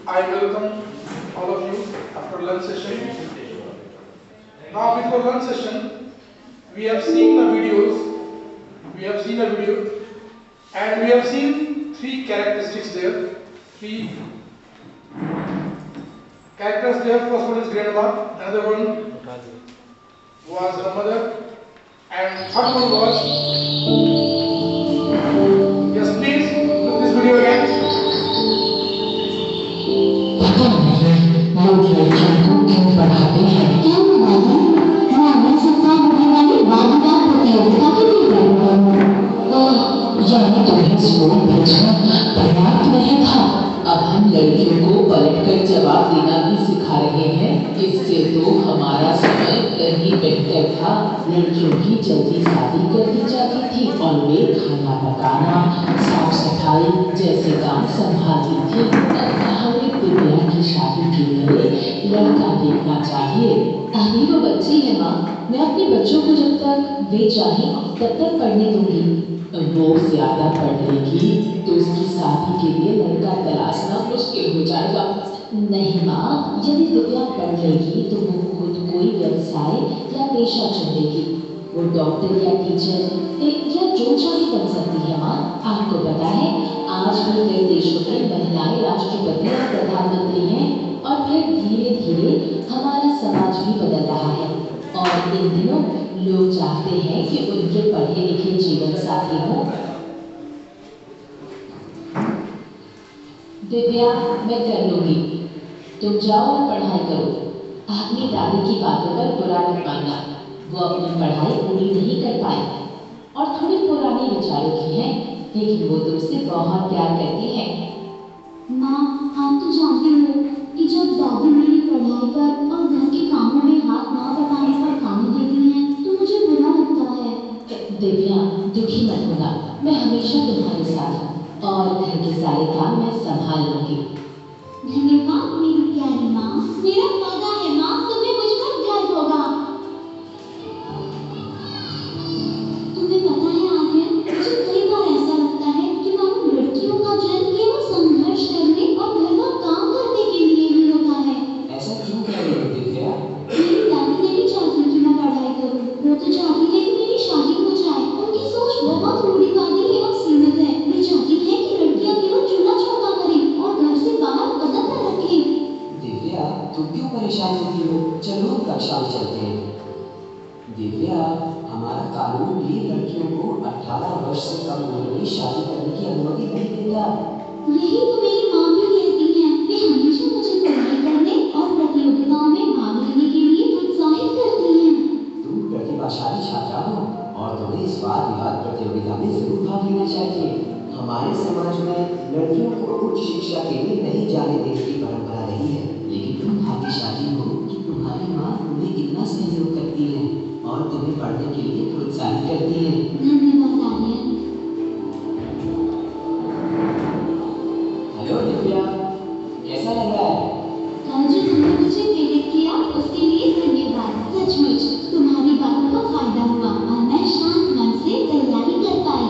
I welcome all of you after lunch session. Now before lunch session, we have seen the videos, and we have seen three characteristics there. Three characters there. First one is grandma, another one was her mother, and third one was, yes please, look this video again. लोग लड़कियों को क्यों पढ़ाते हैं? क्यों पढ़ाते हैं? मैं अगले सप्ताह होने वाली वादविवाद प्रतियोगिता के लिए पढ़ूंगा। यानी तुम्हें स्कूल भेजना पर्याप्त नहीं था। अब हम लड़कियों को पलटकर जवाब देना भी सिखा रहे हैं। इससे तो हमारा समय कहीं बेहतर था। लड़कियों की जल्दी शादी कर दी जाती थी और वे खाना पकाना, साफ सफाई जैसे काम संभालती थी। हमें दिव्या की शादी के लिए लड़का देखना चाहिए। अभी वो बच्ची है माँ, मैं अपने बच्चों को जब तक वे चाहे तब तक पढ़ने दूंगी। वो ज्यादा पढ़ लेगी तो उसकी शादी के लिए लड़का तलाशना मुश्किल हो जाएगा। नहीं माँ, यदि दिव्या पढ़ लेगी तो वो खुद कोई व्यवसाय या पेशा चुनेगी। वो डॉक्टर या टीचर या जो चाहे बन सकती है माँ। आपको पता है आज भी कई देशों में महिलाएं राष्ट्रपति या प्रधानमंत्री हैं और फिर धीरे धीरे हमारा समाज भी बदल रहा है। और इन दिनों लोग चाहते हैं कि उनके पढ़े लिखे जीवन साथी हो। दिव्या, मैं कर लूंगी, तुम जाओ और पढ़ाई करो। अपनी दादी की बातों पर बुरा मत मानना, वो अपनी पढ़ाई पूरी नहीं कर पाई और थोड़ी पुराने विचारों की है, लेकिन वो तुमसे बहुत प्यार करती है। माँ, आप तो जानते हो कि जब दादी मेरी पढ़ाई पर और घर के कामों में हाथ ना बटाने पर गाने देती हैं तो मुझे बुरा लगता है। दिव्या, दुखी मत होना, मैं हमेशा तुम्हारे साथ हूँ और घर के सारे काम मैं संभाल लूंगी। धन्यवाद मेरी प्यारी माँ, मेरा वादा है माँ, तुम्हें मुझ पर गर्व होगा। तुम्हें पता है आर्यन, मुझे कई बार ऐसा लगता है कि मानो लड़कियों का जन्म केवल संघर्ष करने और घर का काम करने के लिए ही होता है। ऐसा क्यों कह रही हो दिव्या? मेरी दादी नहीं चाहती कि मैं पढ़ाई करूं, वो तो चाहती है कि मेरी शादी हो जाए। उनकी सोच बहुत रूढ़िवादी एवं सीमित है। वे चाहती है कि लड़कियां केवल चूल्हा चौका करें और घर से बाहर कदम न रखें। दिव्या, तुम क्यों परेशान होती हो? चलो हम कक्षा में चलते हैं। दिव्या, हमारा कानून भी लड़कियों को 18 वर्ष से कम उम्र में शादी करने की अनुमति नहीं देता। यही तो मेरी माँ भी कहती हैं। वे हमेशा मुझे पढ़ाई करने और प्रतियोगिताओं में भाग लेने के लिए प्रोत्साहित करती हैं। तुम प्रतिभाशाली छात्रा हो और तुम्हें इस वाद विवाद प्रतियोगिता में जरूर भाग लेना चाहिए। हमारे समाज में लड़कियों को उच्च शिक्षा के लिए नहीं जाने देने की परंपरा रही है, लेकिन तुम भाग्यशाली हो कि तुम्हारी माँ तुम्हें इतना सहयोग करती है और तुम्हें पढ़ने के लिए प्रोत्साहित करती है। धन्यवाद आर्यन। हेलो दिव्या, कैसा लग रहा है? कल जो तुमने मुझे प्रेरित किया उसके लिए धन्यवाद। सचमुच तुम्हारी बातों का फायदा हुआ और मैं शांत मन से तैयारी कर पाई।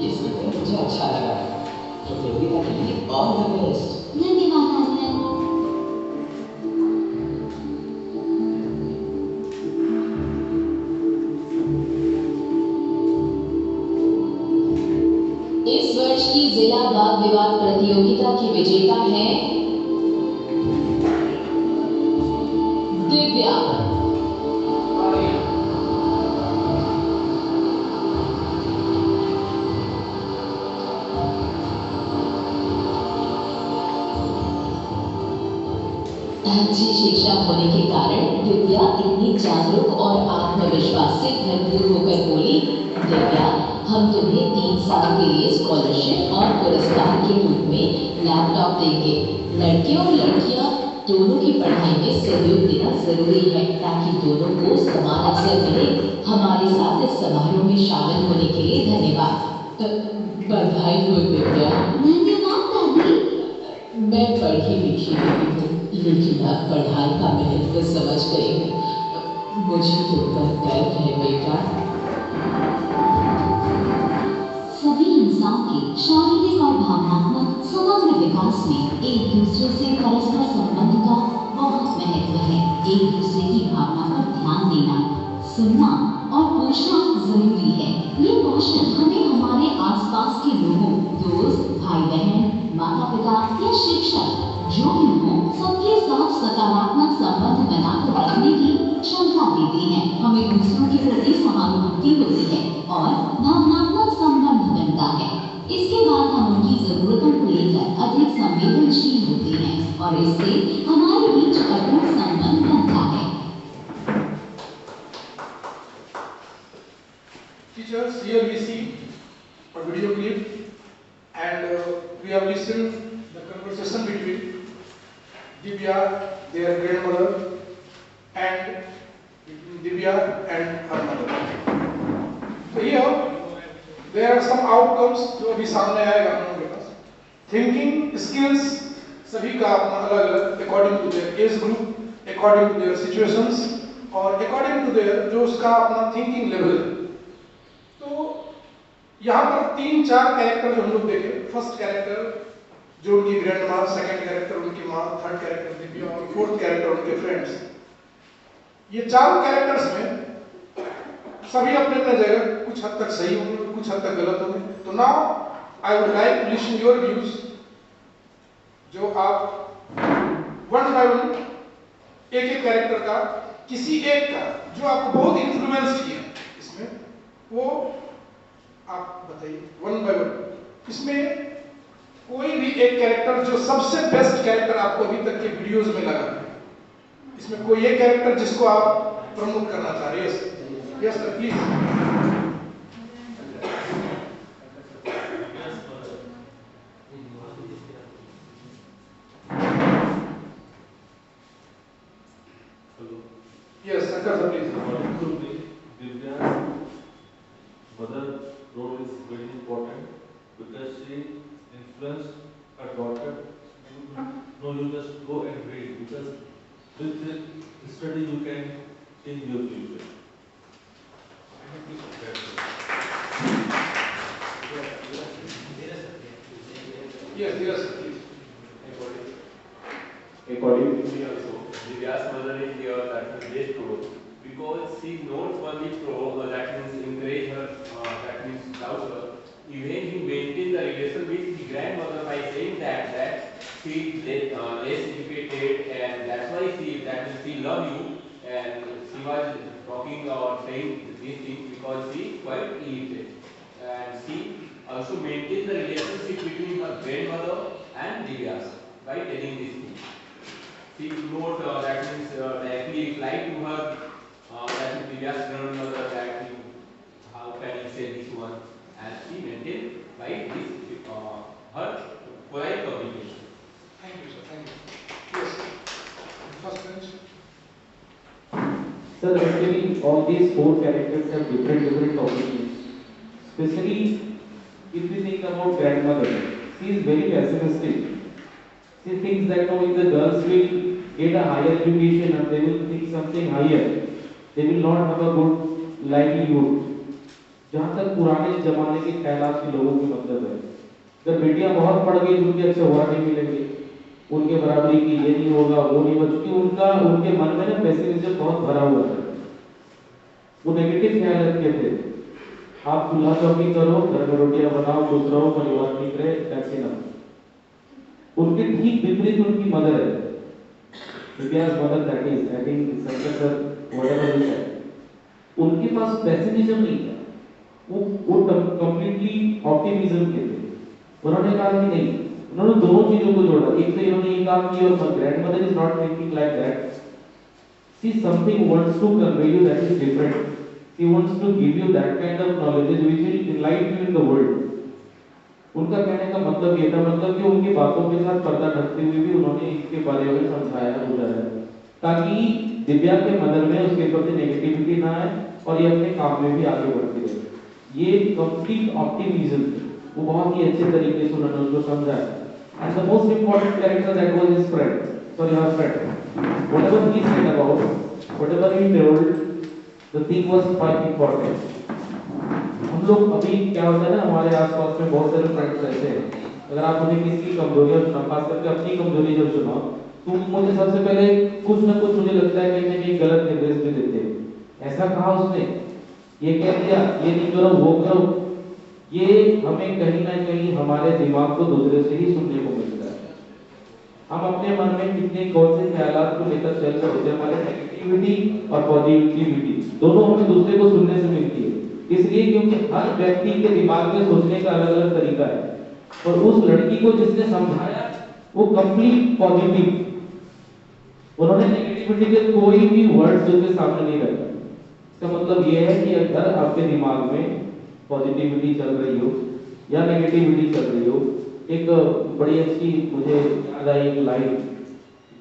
ये सुनकर मुझे अच्छा लगा। प्रतियोगिता के लिए ऑल द बेस्ट। धन्यवाद आर्यन। इस वर्ष की जिला वाद विवाद प्रतियोगिता की विजेता है दिव्या। अच्छी शिक्षा होने के कारण दिव्या इतनी जागरूक और आत्मविश्वास से भरपूर होकर बोली, दिव्या, हम तुम्हें 3 साल के लिए स्कॉलरशिप और पुरस्कार के रूप में लैपटॉप देंगे। लड़के और लड़कियां दोनों की पढ़ाई में सहयोग देना जरूरी है ताकि दोनों को समान अवसर मिले। हमारे साथ इस समारोह में शामिल होने के लिए धन्यवाद। बधाई हो दिव्या। धन्यवाद दादी। मैं पढ़ी लिखी नहीं हूँ, लेकिन अब पढ़ाई का महत्व समझ गई हूँ। मुझे तुम पर गर्व है बेटा। सभी इंसान के शारीरिक और भावनात्मक समग्र विकास में एक दूसरे से एक दूसरे की भावना पर ध्यान देना, सुनना और पूछना जरूरी है। ये कौशल हमें हमारे आसपास के लोगों, दोस्त, भाई बहन, माता पिता या शिक्षक जो भी हो, सबके साथ सकारात्मक संबंध बनाकर रखने की क्षमता देती है। हमें दूसरों के प्रति सहानुभूति होती है और भावनात्मक संबंध बनता है। इसके बाद हम उनकी जरूरतों को लेकर अधिक संवेदनशील होते हैं और इससे हमारे बीच अटूट संबंध बनता है। Teachers, here we see a video clip and we have listened the conversation between Divya, their grandmother, and between Divya and her mother. So here there are some outcomes जो अभी सामने आएगा हम लोगों के पास। Thinking skills सभी का अपना अलग-अलग according to their age group, according to their situations और according to their जो उसका अपना thinking level है। तो यहाँ पर 3-4 कैरेक्टर जो हम लोग देखे, फर्स्ट कैरेक्टर जो उनकी ग्रैंड माँ, सेकंड कैरेक्टर उनकी माँ, थर्ड कैरेक्टर दिव्या और फोर्थ कैरेक्टर उनके फ्रेंड्स। ये चारों कैरेक्टर्स में सभी अपने अपने जगह कुछ हद तक सही होंगे, कुछ हद तक गलत होंगे। तो now I would like to listen your views, जो आप वन बाय वन एक एक कैरेक्टर का, किसी एक का जो आपको बहुत इन्फ्लुएंस किया इसमें, वो आप बताइए वन बाय वन। इसमें कोई भी एक कैरेक्टर जो सबसे बेस्ट कैरेक्टर आपको अभी तक के वीडियोस में लगा, इसमें कोई एक कैरेक्टर जिसको आप प्रमोट करना चाह रहे हैं? Yes sir, please. Yes sir, please. Mother role is very important because she influenced her daughter. No, you just go and read because with the study you can change your future. Yes, please. According to me also, Divya's mother is here, that is best role because she not only that means encourage her, that means love her, even he maintain the relation with the grandmother by saying that she is less educated and that's why she love you, and she was talking or saying these things because she quite illiterate, and she also maintain the relationship between her grandmother and Divya's by telling these things. She wrote that means directly reply to her that is Divya's grandmother that you, how can you say this one, and she maintained by this her polite communication. Thank you, sir. Thank you. Yes. First bench. Sir, actually all these four characters have different opinions. Especially if we think about grandmother, she is very pessimistic. She thinks that if the girls will get a higher education and they will think something higher, they will not have a good livelihood. जहाँ तक पुराने जमाने के ख्यालात के लोगों की मतलब है, अगर बेटियां बहुत पढ़ गई उनके अच्छे हुआ नहीं मिलेंगे, उनके बराबरी की ये नहीं होगा, वो नहीं होगा, क्योंकि उनके मन में ना पेसिमिज्म बहुत भरा हुआ था। वो नेगेटिव ख्याल रखते थे, आप चूल्हा चौकी करो, घर में रोटियां बनाओ, खुश रहो, परिवार ठीक रहे, ऐसे ना। उनके ठीक विपरीत उनकी मदर है, Divya's mother, that is, I think Sanjay sir, whatever he said, उनके पास पेसिमिज्म नहीं था, वो कंप्लीटली ऑप्टिमिज्म के थे। उन्होंने कहा कि नहीं, उन्होंने दोनों चीजों को जोड़ा। एक तो इन्होंने ये कहा कि your grandmother is not thinking like that, she something wants to convey you that is different, she wants to give you that kind of knowledge which will enlighten you in the world. उनका कहने का मतलब ये था, मतलब कि उनकी बातों के साथ पर्दा ढकते हुए भी उन्होंने इसके बारे में समझाया, बुझाया, ताकि दिव्या के मदर में उसके प्रति नेगेटिविटी ना आए और ये अपने काम में भी आगे बढ़ती रहे। ये कंप्लीट ऑप्टिमिज्म, वो बहुत ही अच्छे तरीके से उन्होंने उसको समझाया। And the most important character that was his friend, sorry her friend, whatever he said about, whatever he told, the thing was quite important. हम लोग अभी क्या होता है ना, हमारे आसपास में बहुत सारे फ्रेंड्स रहते हैं, अगर आप उन्हें किसी की कमजोरियां सुना, खास करके अपनी कमजोरी जब सुनाओ, तो मुझे सबसे पहले कुछ ना कुछ मुझे लगता है कहीं ना कहीं गलत निर्देश भी देते हैं। ऐसा कहा उसने, ये कह दिया, ये नहीं करो वो करो। ये हमें कहीं ना कहीं हमारे दिमाग को दूसरे से ही सुनने को मिलता है। हम अपने मन में कितने कौन से ख्यालात को लेकर चल रहे होते हैं, हमारे नेगेटिविटी और पॉजिटिविटी दोनों हमें दूसरे को सुनने से मिलती है। इसलिए क्योंकि हर व्यक्ति के दिमाग में सोचने का अलग अलग तरीका है, और उस लड़की को जिसने समझाया वो कंप्लीट पॉजिटिव, उन्होंने नेगेटिविटी के कोई भी वर्ड्स उसके सामने नहीं रखा। इसका मतलब ये है कि अगर आपके दिमाग में पॉजिटिविटी चल रही हो या नेगेटिविटी चल रही हो, एक बड़ी अच्छी मुझे याद आई एक लाइन,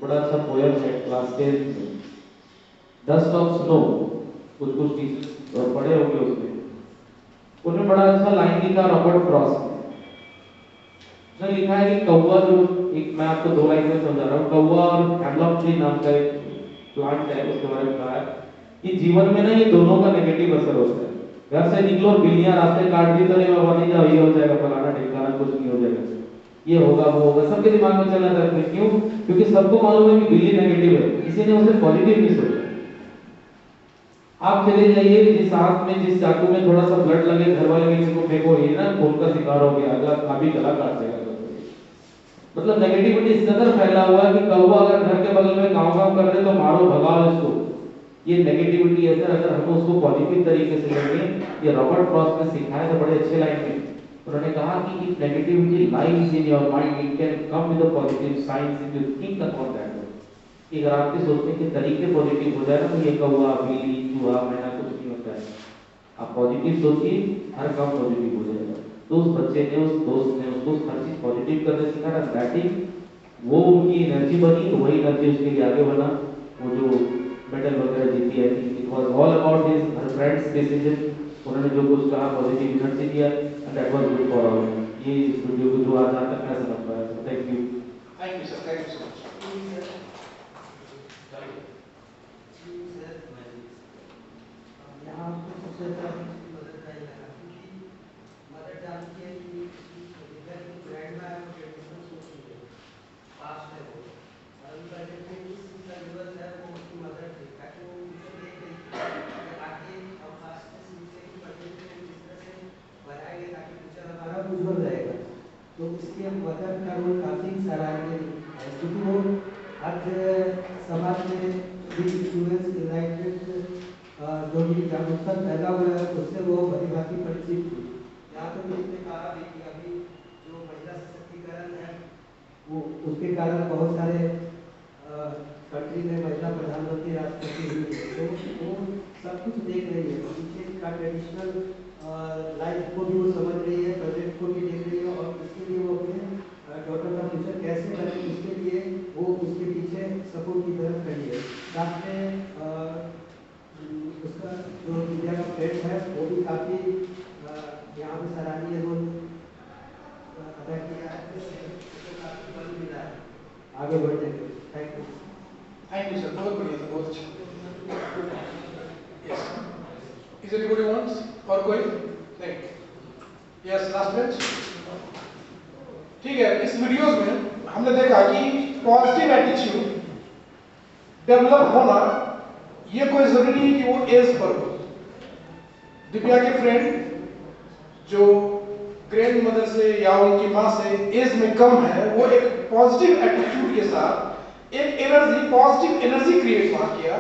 बड़ा अच्छा पोयम है क्लास 10 में, डस्ट ऑफ स्नो, कुछ कुछ टीचर्स और पढ़े होंगे उसमें। उन्होंने बड़ा अच्छा लाइन लिखा रॉबर्ट फ्रॉस्ट ने। उसने लिखा है कि कौवा जो, एक मैं आपको 2 लाइन में समझा रहा हूँ, कौवा और हेमलॉक ट्री नाम का एक प्लांट है, उसके बारे में कहा है कि जीवन में ना ये दोनों का नेगेटिव असर होता है। घर से निकलो, बिल्लियां रास्ते काट दी, तो नहीं बाबा नहीं जाओ, ये हो जाएगा फलाना ठिकाना, कुछ नहीं हो जाएगा, ये होगा वो होगा, सबके दिमाग में चलना रहता है। क्यों? क्योंकि सबको मालूम है कि बिल्ली नेगेटिव है, किसी ने उसे पॉजिटिव नहीं सोचा। आप चले जाइए जिस हाथ में, जिस चाकू में थोड़ा सा ब्लड लगे, घर वाले किसी को फेंको, ये ना खून का शिकार हो गया, अगर अभी गला काट देगा। मतलब नेगेटिविटी इस कदर फैला हुआ है कि कौवा अगर घर के बगल में गाँव गाँव कर रहे तो मारो भगाओ इसको। ये नेगेटिविटी है सर, अगर हम उसको पॉजिटिव तरीके से लेंगे, ये रॉबर्ट फ्रॉस्ट ने सिखाया था बड़े अच्छे लाइन में। उन्होंने कहा कि if negativity lies in your mind, it can come with a positive science if you think about that. कि अगर आपके सोचने के तरीके पॉजिटिव हो जाए ना, तो ये कौवा बिल्ली चूहा मैना कुछ नहीं होता है। आप पॉजिटिव सोचिए, हर काम पॉजिटिव हो जाएगा। तो उस बच्चे ने, उस दोस्त ने उसको हर चीज पॉजिटिव करने सिखाया, बैटिंग वो उनकी एनर्जी बनी, तो वही एनर्जी उसके लिए आगे बढ़ा, वो जो मेडल वगैरह जीती है। It was all about his her friends decision. उन्होंने जो कुछ कहा पॉजिटिव एनर्जी दिया, and that was good for all. ये इस वीडियो को जो आज तक मैं समझ पाया। Thank you. Thank you sir, thank you so much. यहाँ आपको सबसे ज़्यादा मदद का ही लगा, क्योंकि मदद जानती है कि इधर जो ग्रैंड है वो ट्रेडिशनल सोच नहीं है, पास्ट है वो, और उनका जो चीज़ का जरूरत है वो उसकी मदद थी, ताकि वो उसे देख रही थी आगे और पास्ट से सीखते कि प्रेजेंट को किस तरह से बनाएंगे ताकि फ्यूचर हमारा उज्जवल रहेगा। तो इसके मदद का रोल काफ़ी सराहनीय है, क्योंकि वो आज समाज में भी स्टूडेंट्स इनलाइटमेंट जो भी जागरूकता पैदा हुआ है उससे वो भली भांति परिचित थी। यहाँ तो इसने कहा भी कि अभी जो महिला सशक्तिकरण है वो उसके कारण बहुत सारे कंट्री में महिला प्रधानमंत्री राष्ट्रपति हुई है, तो वो सब कुछ देख रही है, पीछे का ट्रेडिशनल लाइफ को भी वो समझ रही है, प्रेजेंट को भी देख रही है, और इसके लिए वो अपने डॉटर का फ्यूचर कैसे बने उसके लिए वो उसके पीछे सपोर्ट की तरफ खड़ी है। साथ में उसका जो इंडिया का फ्रेंड है वो भी काफ़ी यहाँ पे सराहनीय रोल अदा किया है, उसको काफ़ी बल मिला है आगे बढ़ने के। Thank you. Thank you sir, बहुत बढ़िया सर, बहुत अच्छा। यस, इज एनीबॉडी वांट्स और कोई? नहीं। Yes, last bench. ठीक है, इस वीडियोस में हमने देखा कि पॉजिटिव एटीट्यूड डेवलप होना ये कोई जरूरी नहीं कि वो एज पर हो। दिव्या के फ्रेंड जो ग्रैंड मदर से या उनकी माँ से एज में कम है, वो एक पॉजिटिव एटीट्यूड के साथ एक एनर्जी, पॉजिटिव एनर्जी क्रिएट वहां किया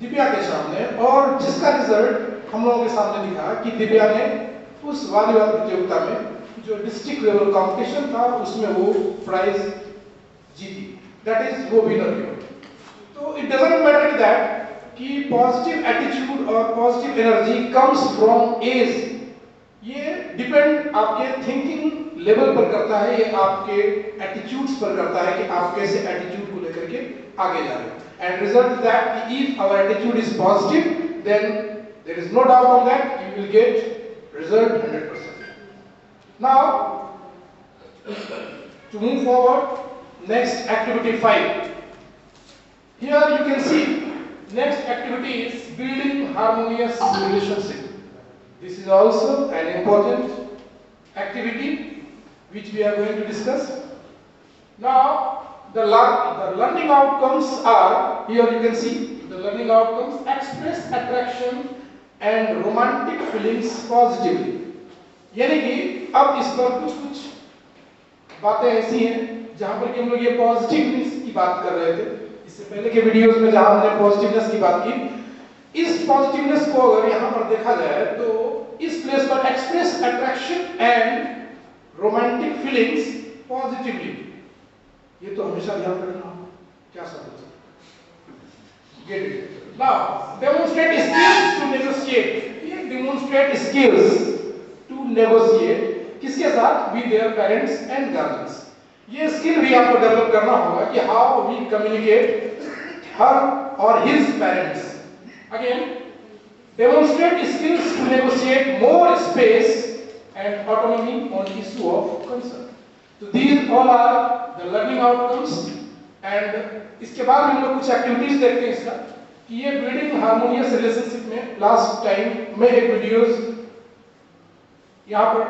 दिव्या के सामने, और जिसका रिजल्ट हम लोगों के सामने दिखा कि दिव्या ने उस वालीबॉल प्रतियोगिता में जो डिस्ट्रिक्ट लेवल कंपटीशन था उसमें वो प्राइज जीती, दैट इज वो विनर हुई। तो इट डजंट मैटर दैट कि पॉजिटिव एटीट्यूड और positive energy comes from age, ये डिपेंड आपके थिंकिंग लेवल पर करता है, ये आपके एटीट्यूड्स पर करता है कि आप कैसे एटीट्यूड को लेकर के आगे जा रहे हैं। And result that if our attitude is positive then there is no doubt on that you will get result 100%. Now to move forward, next activity 5. Here you can see next activity is building harmonious relationship. This is also an important activity which we are going to discuss. Now the learning outcomes are, here you can see, the learning outcomes express attraction and romantic feelings positively. यानी कि अब इस पर कुछ बातें ऐसी हैं जहां पर कि हम लोग ये पॉजिटिवनेस की बात कर रहे थे इससे पहले के वीडियोस में, जहां हमने पॉजिटिवनेस की बात की। इस पॉजिटिवनेस को अगर यहां पर देखा जाए तो इस प्लेस पर express attraction and romantic feelings positively, ये तो हमेशा ध्यान रखना। क्या समझ get it now. Demonstrate skills to negotiate, ये डेमोन्स्ट्रेट स्किल्स टू नेगोशिएट किसके साथ? With their parents and guardians. ये स्किल भी आपको डेवलप करना होगा कि हाउ वी कम्युनिकेट हर और his parents. Again, demonstrate skills to negotiate more space and autonomy on issue of concern. So these all are the learning outcomes, and इसके बाद हम लोग कुछ एक्टिविटीज देखते हैं इसका कि ये बिल्डिंग हार्मोनियस रिलेशनशिप में लास्ट टाइम में एक वीडियोस यहाँ पर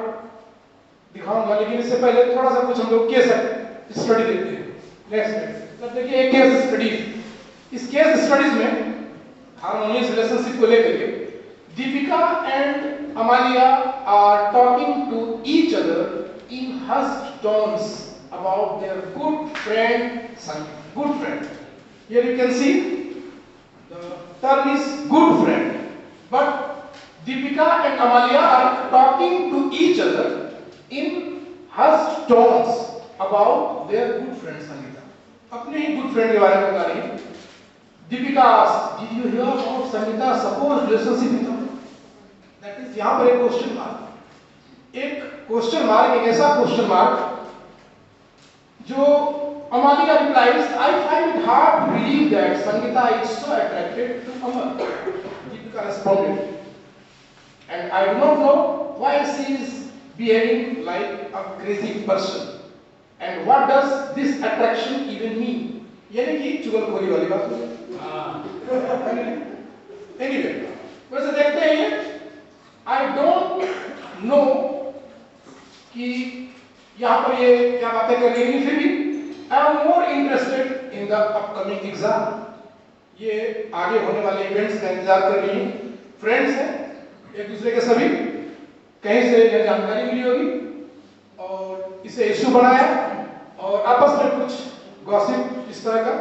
दिखाऊंगा, लेकिन इससे पहले थोड़ा सा कुछ हम लोग केस स्टडी देखते हैं। नेक्स्ट तब देखिए एक केस स्टडीज। इस केस स्टडीज में हार्मोनियस रिलेशनशिप को लेकर के Deepika and Amalia are talking to each other in hushed tones about their good friend Sangeeta. Good friend. Here you can see the term is good friend. But Deepika and Amalia are talking to each other in hushed tones about their good friend Sangeeta. अपने ही good friend के बारे में बता रही है। Deepika asked, "Did you hear about Sangeeta's supposed relationship with her?" That is, यहाँ पर एक क्वेश्चन मार्क, एक ऐसा क्वेश्चन मार्क जो Amalia replies, "I find it hard to believe that Sangeeta is so attracted to Amar." Deepika responded, "And I do not know why she is behaving like a crazy person. And what does this attraction even mean?" यानी कि चुगलखोरी वाली बात हो गई। Anyway, वैसे देखते हैं ये I don't know कि यहाँ पर ये क्या बातें कर रही है, फिर भी I am more interested in the upcoming exam. ये आगे होने वाले इवेंट्स का इंतजार कर रही हैं, फ्रेंड्स हैं एक दूसरे के सभी, कहीं से यह जानकारी मिली होगी और इसे इश्यू बनाया और आपस में कुछ गॉसिप इस तरह का।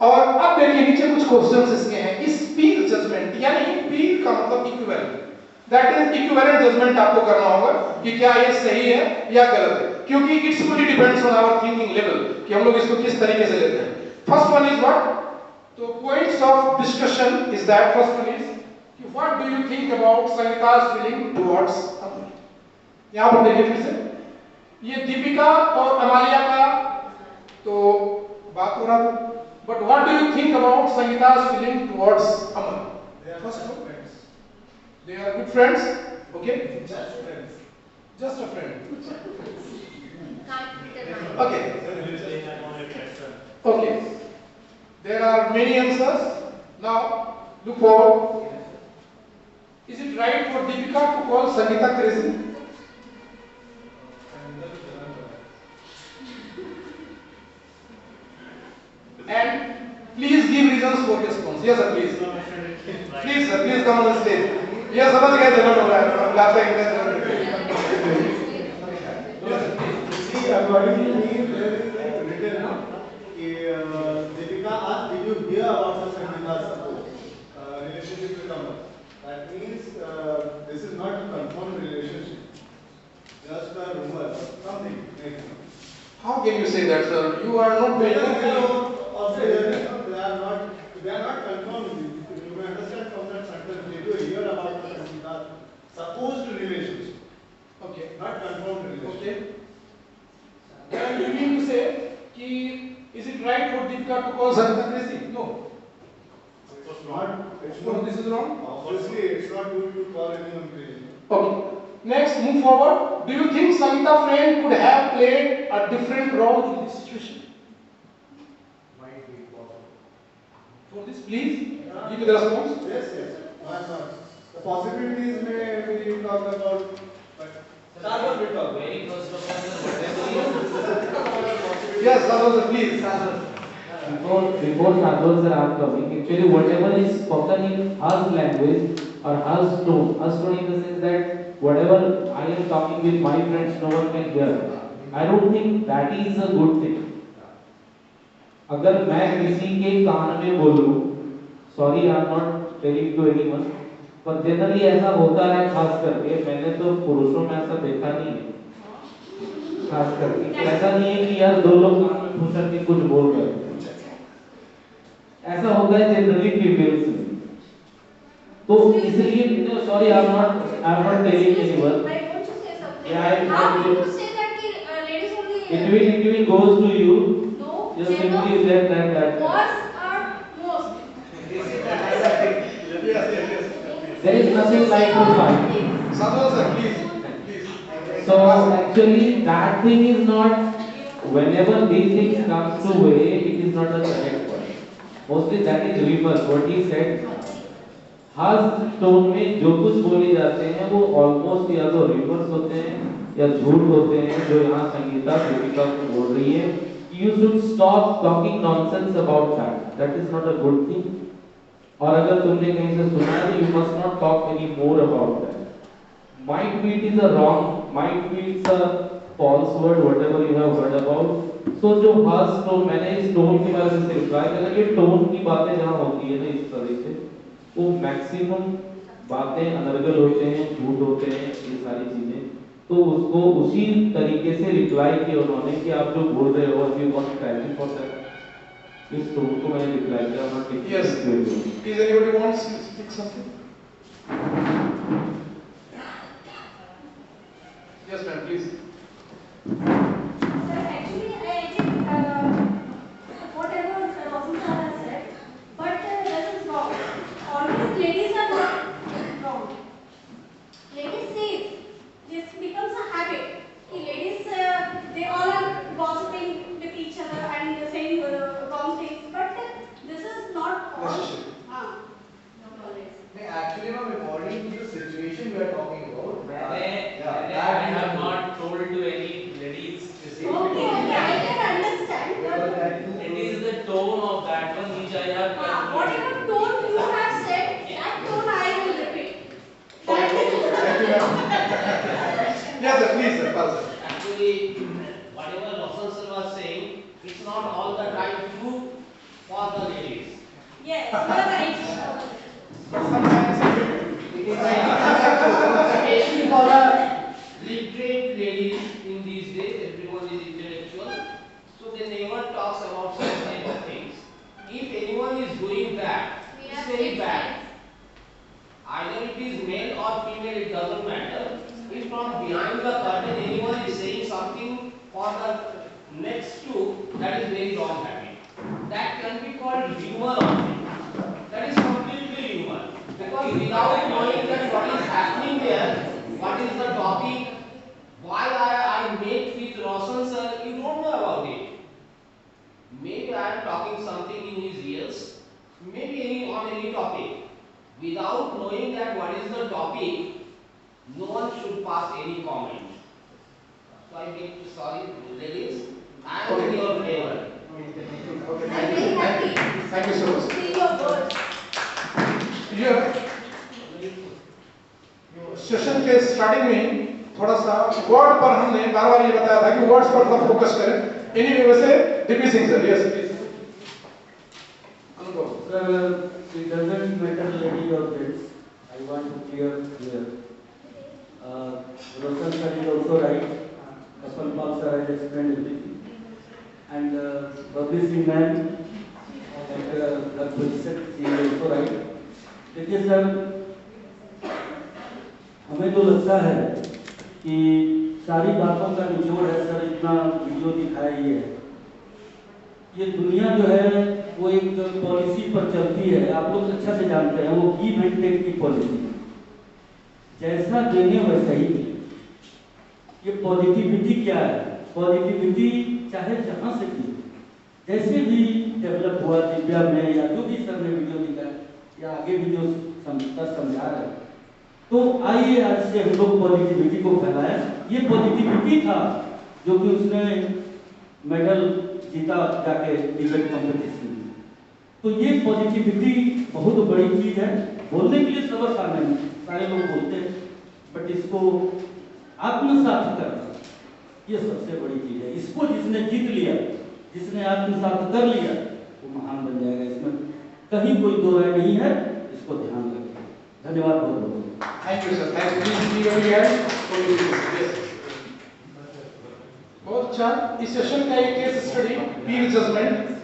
और अब देखिए नीचे कुछ क्वेश्चंस इसके हैं। स्पीक जजमेंट, यानी पीक का मतलब equivalent, that is equivalent judgement आपको करना होगा कि क्या ये सही है या गलत है, क्योंकि it's fully depends on our thinking level कि हम लोग इसको किस तरीके से लेते हैं। फर्स्ट वन इज व्हाट, तो points of discussion is that first one is कि what do you think about Sangeeta's feeling towards Amar. यहां पर देखिए फिर से ये दीपिका और अमालिया का तो बात हो रहा था, but what do you think about Sangeeta's feeling towards Amar? First one, they are good friends, okay? Just friends. Just a friend. Okay. Okay. There are many answers. Now, look forward. Is it right for Deepika to call Sangeeta crazy? And please give reasons for response. Yes, sir, please. Please, sir, please come on the stage. ये समझ गए जलन हो रहा है, लाते हैं Deepika asked, "Did you hear about the Sangeeta's relationship with Amar?" That means this is not a confirmed relationship, just a rumor, something. How can you say that, sir? You are not very they are not confirmed. You may understand from that sentence. Did you hear about the Sangeeta's supposed relationship? Okay. Not confirmed relationship. Okay. And you mean to say कि is it right for Deepika to call Sangeeta crazy? No. It's not. No, this is wrong. Obviously, it's not good to call anyone crazy. Okay. Next, move forward. Do you think Sangeeta's friend could have played a different role in this situation? Might be possible. For this, please give me the response. Yes, yes. Why not? The possibilities may be talked about. But very first of all, Yes, Sadhu sir, please. Before Sadhu sir are coming, actually whatever is spoken in her language or her tone in the sense that whatever I am talking with my friends, no one can hear. I don't think that is a good thing. अगर मैं किसी के कान में बोलूं, sorry I am not telling to anyone, पर generally ऐसा होता है खास करके, मैंने तो पुरुषों में ऐसा देखा नहीं है, खास करके ऐसा नहीं है कि यार दो लोग कान में घुस करके कुछ बोल रहे हैं, ऐसा होता है जनरली फीमेल्स में, तो इसलिए sorry I am not telling anyone, yeah I will say that ladies only it will goes to you, no just simply that words are most, there is nothing like to fight. Sadhu sir, please. So actually that thing is not, whenever these things comes to way, it is not the correct one. Mostly that is reverse, what he said. Her tone में जो कुछ बोले जाते हैं वो almost या तो reverse होते हैं या झूठ होते हैं, जो यहाँ संगीता दीपिका को बोल रही है कि you should stop talking nonsense about that. That is not a good thing. और अगर तुमने कहीं से सुना है तो you must not talk any more about that. Might be it is a wrong, might be it's a false word, whatever you have heard about. So जो हर tone, मैंने इस टोन के बारे में सिर्फ कहा कि ये टोन की बातें जहाँ होती है ना इस तरह से, वो मैक्सिमम बातें अनर्गल होते हैं, झूठ होते हैं, ये सारी चीजें, तो उसको उसी तरीके से रिप्लाई किया उन्होंने कि आप जो बोल रहे हो you want timing for that, इस टोन को मैंने रिप्लाई किया और ठीक है। Yes. Is anybody wants to speak something? Yes, ma'am, please. sir, actually I think whatever Roshan sir has said, but this is wrong. Always ladies are not wrong. Ladies say this becomes a habit. Ladies they all are gossiping with each other and saying wrong things, but this is not all. Not always. Actually, ma'am, according to the situation we are talking about, I have not told to any ladies. Okay, I can understand. But It is the tone of that one which I have. whatever tone you have said, that tone I will repeat. Yes, sir, please, sir, Pal, sir. Actually, whatever Roshan sir was saying, it's not all the time true for the ladies. Yes, you are right. Especially for the literate ladies in these days, everyone is intellectual, so they never talks about such type of things. If anyone is doing that, it's very bad. Either it is male or female, it doesn't matter. If from behind the curtain anyone is saying something for the next to, that is very wrong habit. That can be called humor only. That is completely humor. Because without knowing that what is happening there, what is the topic, why I met with Roshan sir, you don't know about it. Maybe I am talking something in his ears, maybe on any topic. Without knowing that what is the topic, no one should pass any comment. So I beg to sorry, ladies, I am in your favor. Okay, I'm very happy thank you so much. to see your words. ये session के starting में थोड़ा सा word पर हमने बार बार ये बताया था कि वर्ड्स पर थोड़ा फोकस करें। एनीवे वैसे DP Singh sir, yes please. Sir, it doesn't matter lady or gents. I want to clear here. Roshan sir is also right. Kapil Pal sir has explained everything. And Babri Singh ma'am at the position, she is also right. देखिए sir, हमें तो लगता है कि सारी बातों का निचोड़ है सर, इतना वीडियो दिखाया ये है, ये दुनिया जो है वो एक पॉलिसी पर चलती है, आप लोग अच्छा से जानते हैं, वो गिव एंड टेक की पॉलिसी, जैसा देने वैसा ही। ये पॉजिटिविटी क्या है? पॉजिटिविटी चाहे जहाँ से की, जैसे भी डेवलप हुआ दिव्या में या जो भी सर ने वीडियो दिखाया या आगे वीडियो समझा रहे हैं, तो आइए आज से हम लोग पॉजिटिविटी को फैलाएं। ये पॉजिटिविटी था जो कि उसने मेडल जीता जाके डिबेट कॉम्पिटिशन में। तो ये पॉजिटिविटी बहुत बड़ी चीज है। बोलने के लिए सब आसान है, सारे लोग बोलते हैं, बट इसको आत्मसात करना ये सबसे बड़ी चीज है। इसको जिसने जीत लिया, जिसने आत्मसात कर लिया, वो महान बन जाएगा। इसमें कहीं कोई दो राय नहीं है, इसको ध्यान रखें। धन्यवाद बहुत बहुत। Thank you sir, thank you. बहुत अच्छा। इस सेशन का एक केस स्टडी पीर जजमेंट।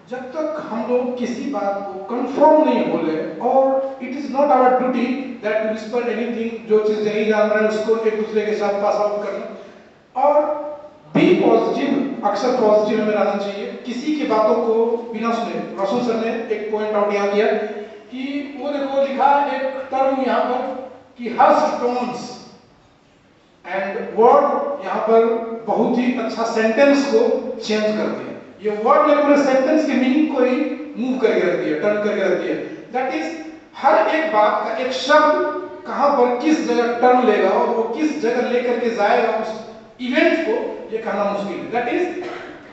जब तक हम लोग किसी बात को कंफर्म नहीं बोले, और it is not our duty that to whisper anything, जो चीज नहीं जान रहे हैं उसको एक दूसरे के साथ पास आउट करना, और बी पॉजिटिव, अक्सर पॉजिटिव हमें रहना चाहिए। किसी की बातों को बिना सुने, रसूल सर ने एक पॉइंट आउट यहाँ किया कि वो देखो लिखा एक टर्म यहाँ पर कि हर्स्ट टोन्स एंड वर्ड, यहाँ पर बहुत ही अच्छा सेंटेंस को चेंज कर दिया। ये वर्ड ने पूरे सेंटेंस के मीनिंग को ही मूव करके रख दिया, टर्न करके रख दिया। दैट इज हर एक बात का एक शब्द कहां पर किस जगह टर्न लेगा और वो किस जगह लेकर के जाएगा उस इवेंट को, ये कहना मुश्किल है। That is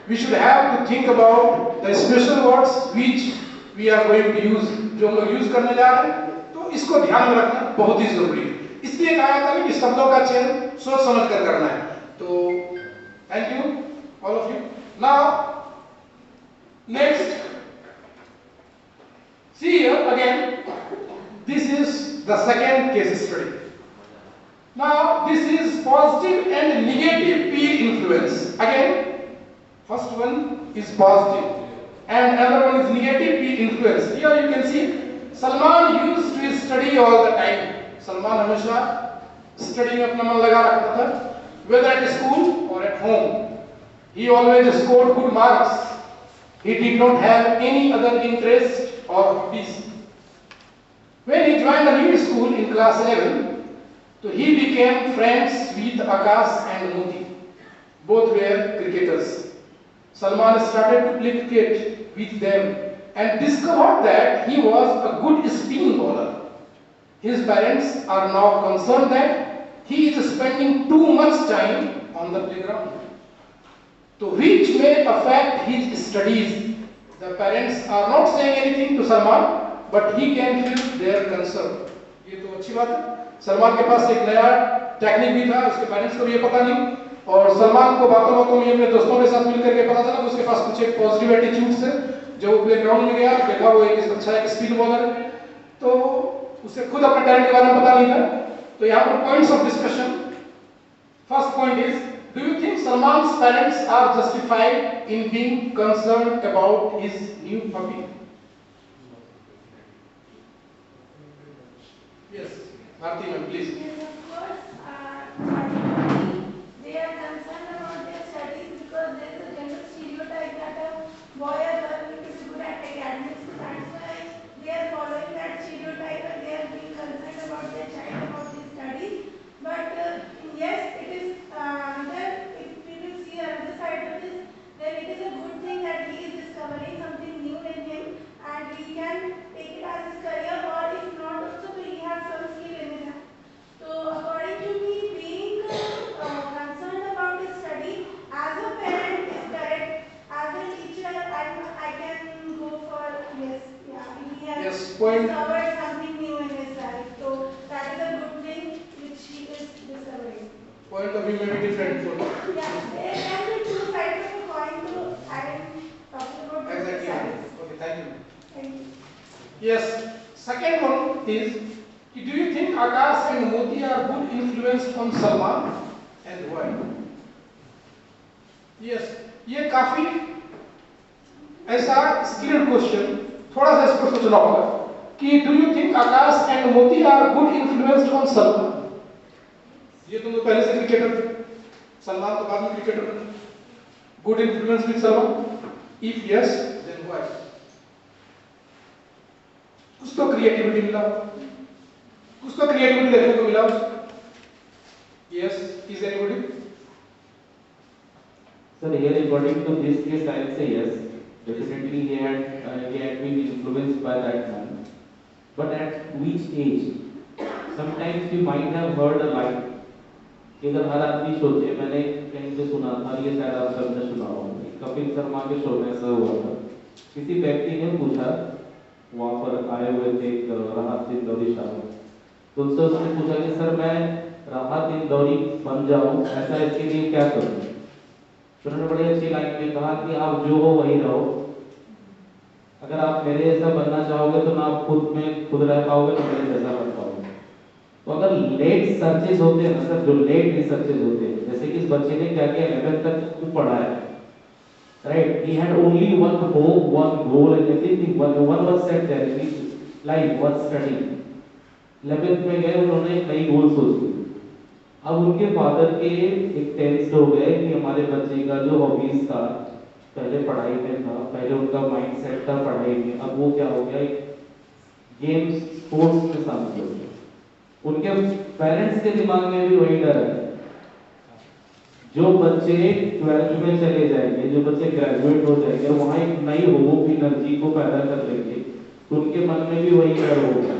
we should have to think about the special words which we are going to use, जो हम लोग यूज करने जा रहे हैं। तो इसको ध्यान में रखना बहुत ही जरूरी है। इसलिए कहा था कि शब्दों का चयन सोच समझ कर करना है। तो thank you all of you. Now next, see here again, this is the second case study. Now this is positive and negative peer influence. Again, first one is positive and another one is negative peer influence. Here you can see Salman used to study all the time. Salman हमेशा study में अपना मन लगा रखता था, whether at school or at home. He always scored good marks. He did not have any other interest or hobbies. When he joined a new school in class 11, so he became friends with Akash and Moti. Both were cricketers. Salman started to play cricket with them and discovered that he was a good spin bowler. His parents are now concerned that he is spending too much time on the playground, so which may affect his studies. The parents are not saying anything to Salman, but he can feel their concern. ये तो अच्छी बात है। सलमान के पास एक नया technique भी था, उसके पेरेंट्स को भी ये पता नहीं, और सलमान को बातों बातों में अपने दोस्तों के साथ मिलकर के पता चला कि उसके पास कुछ एक पॉजिटिव एटीट्यूड से, जब वो प्ले ग्राउंड में गया देखा वो एक अच्छा एक स्पिन बॉलर है, तो उसे खुद अपने टैलेंट के बारे में पता नहीं था। तो यहाँ पर points of discussion, first point is, do you think Salman's parents are justified in being concerned about his new puppy? Yes, Bharti ma'am, please. Yes, of course. Particularly, they are concerned about their studies because there is a general stereotype that a boy or girl is good at academics. That's why they are following that stereotype and they are being concerned about their child, about his studies. But yes, it is if we will see another side of this, then it is a good thing that he is discovering something new in him and he can take it as his career, or if not also, so he has some skill in it. So according to me, being concerned about his study as a parent is correct. As a teacher, I can go for yes, yeah, he has discovered something new in his life. So that is a good thing which he is discovering. Point of view may be different for Yeah, there can be two sides of a coin, so I am talking about both exactly. sides. Okay, thank you. Thank you. Yes, second one is, do you think Akash and Moti are good influence on Salman and why? Yes, ये काफी ऐसा skilled question, थोड़ा सा इसको सोचना होगा कि do you think Akash and Moti are good influence on Salman? ये तुम पहले से क्रिकेटर थे, सलमान तो बाद में क्रिकेटर बने, good influence with Salman? If yes then why? कुछ तो क्रिएटिविटी मिला, कुछ तो क्रिएटिविटी देखने को मिला उसको। Yes, is anybody? Sir, here according to this case, I will say yes. Definitely he had been influenced by that man. But at which age? Sometimes you might have heard a line. अगर हर आदमी सोचे, मैंने कहीं से सुना था, ये शायद आप सबने सुना होगा, कपिल शर्मा के शो में ऐसा हुआ था, किसी व्यक्ति ने पूछा, वहाँ पर आए हुए थे एक राहत इंदौरी शाह, तो उनसे उसने पूछा कि सर मैं राहत इंदौरी बन जाऊँ, ऐसा इसके लिए क्या करूँ? तो उन्होंने बड़ी अच्छी लाइन में कहा कि आप जो हो वही रहो, अगर आप मेरे जैसा बनना चाहोगे तो ना आप खुद में खुद रह पाओगे, तो मेरे जैसा बन पाओगे। तो अगर लेट सर्चेज होते हैं ना सर, जो लेट रिसर्चेज होते हैं, जैसे कि इस बच्चे ने क्या किया, 11th तक खूब पढ़ा है, right, he had only one hope, one goal and everything, one was set there in his life, was studying। 11th में गए, उन्होंने नई गोल सोच ली। अब उनके फादर के एक टेंस हो गए कि हमारे बच्चे का जो हॉबीज था, पहले पढ़ाई में था, पहले उनका माइंडसेट था पढ़ाई में, अब वो क्या हो गया, गेम्स स्पोर्ट्स में शामिल हो गया। उनके पेरेंट्स के दिमाग में भी वही डर है, जो बच्चे 12th में चले जाएंगे, जो बच्चे ग्रेजुएट हो जाएंगे, वहाँ एक नई होप एनर्जी को पैदा कर लेंगे, तो उनके मन में भी वही डर होगा,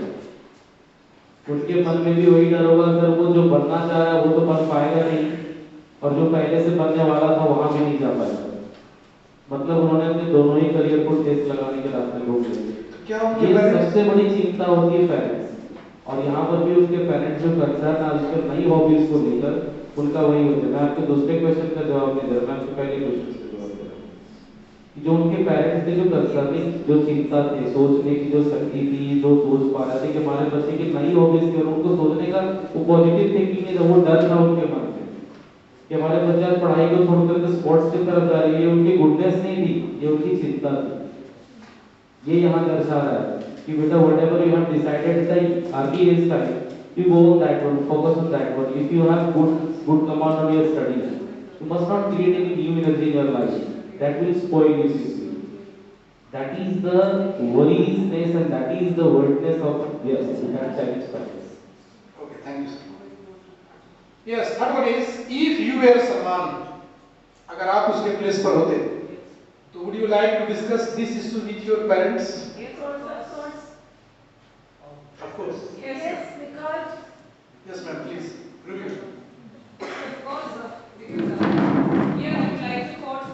उनके मन में भी वही डर होगा, अगर वो जो बनना चाह रहा है वो तो बन पाएगा नहीं, और जो पहले से बनने वाला था वहां भी नहीं जा पाएगा। मतलब उन्होंने अपने दोनों ही करियर को ठेस लगाने के रास्ते रोक लिए। ये सबसे बड़ी चिंता होती है पेरेंट्स, और यहाँ पर भी उनके पेरेंट्स जो कंसर्न है आजकल नई हॉबीज को लेकर, उनका वही होता है। मैं आपके दूसरे क्वेश्चन का जवाब नहीं दे रहा, मैं आपके पहले क्वेश्चन का जवाब दे रहा हूँ। जो उनके पेरेंट्स थे, जो कंसर्निंग, जो चिंता थे, सोचने की जो शक्ति थी, जो सोच पा रहे थे कि हमारे बच्चे की नई हॉबीज थी, और उनको सोचने का वो पॉजिटिव थिंकिंग है, वो डर था उनके मन में कि हमारे बच्चा पढ़ाई को छोड़ करके स्पोर्ट्स की तरफ जा रही है, ये उनकी गुडनेस नहीं थी, ये उनकी चिंता थी। ये यहाँ दर्शा रहा है कि बेटा whatever you have decided the early age time, you go on that one, focus on that one. If you have good command on your studies, you must not create any new energy in your life that will spoil you quickly. That is the worriousness and that is the worldness of that challenge practice. Okay, thank you sir. Yes, third one is, if you were Salman, अगर आप उसके place पर होते, तो would you like to discuss this issue with your parents? Yes, of course. Of course. Yes, because. Yes, ma'am. Please review. Of course, because here I would like to quote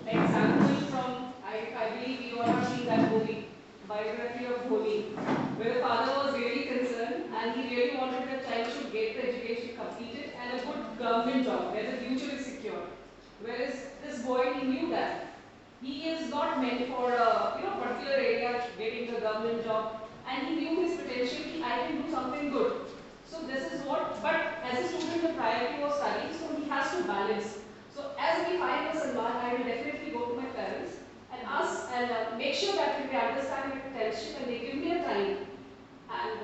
example from I believe you all have seen that movie, biography of Dhoni, where the father was really concerned and he really wanted the child should get the education completed and a good government job where the future is secure. Whereas this boy, he knew that he is not meant for a particular area, getting the government job, and he knew his potential. I can do something good. So this is what. But as a student, the priority was studying, so he has to balance. So as we find a Salman, I will definitely go to my parents and ask and make sure that they understand my potential and they give me a time. And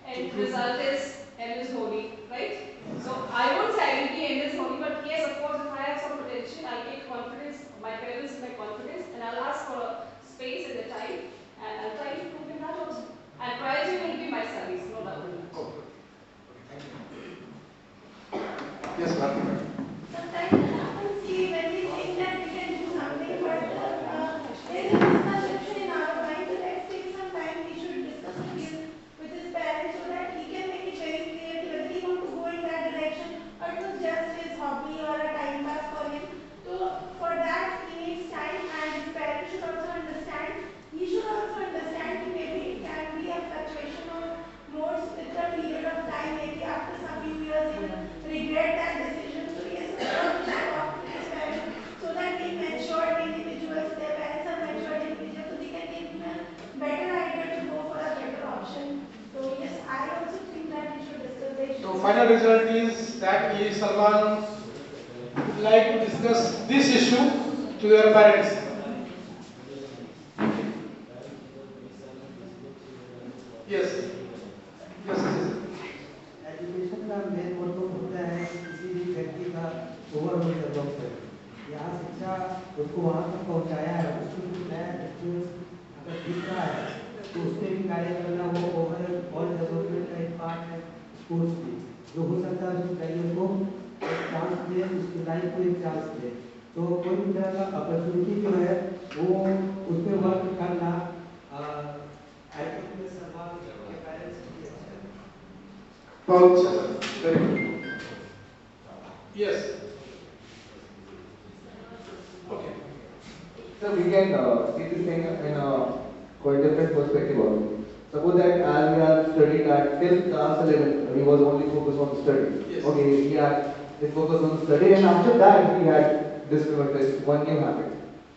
end result is MS Dhoni, right? So I won't say I will be MS Dhoni, but yes, of course, if I have some potential, I'll take confidence, my parents my confidence, and I'll ask for a space and a time, and I'll try to prove in that also. And priority will be my studies, no doubt in that. Yes, ma'am. Sometimes it happens when we think that we can do something, but there is a misconception in our mind. So let's take some time. We should discuss with his parents so that he can make it very clear whether he wants to go in that direction or it was just his hobby or a time pass for him. So for that he needs time, and his parents should also understand. He should also understand that maybe it can be a fluctuation of modes with a period of time. Maybe after some few years he will regret that decision. So yes, of course, we should talk to his parents so that being matured individuals, their parents are matured individuals, so they can give them a better idea to go for a better option. So yes, I also think that we should discuss the issue. So final result is that Salman would like to discuss this issue to their parents. Yes. Yes. Education का main motto होता है किसी भी व्यक्ति का overall development. यहाँ शिक्षा उसको वहाँ तक पहुँचाया है, उसको कुछ नया एक्सपीरियंस अगर दिख रहा है तो उससे भी कार्य करना, वो ओवरऑल डेवलपमेंट का एक पार्ट है स्पोर्ट्स भी, जो हो सकता है उसकी करियर को एक चांस दे, उसकी लाइफ को एक चांस दे। तो कोई भी तरह का अपॉर्चुनिटी जो है वो उस पर वर्क करना आई थिंक में सरकार के पेरेंट्स की अच्छा है। बहुत अच्छा, very good. Yes, can see this thing in a quite different perspective also. Suppose that as we have studied that till class 11, he was only focused on study. Yes. Okay, he had his focus on study, and after that he had discovered this one new habit.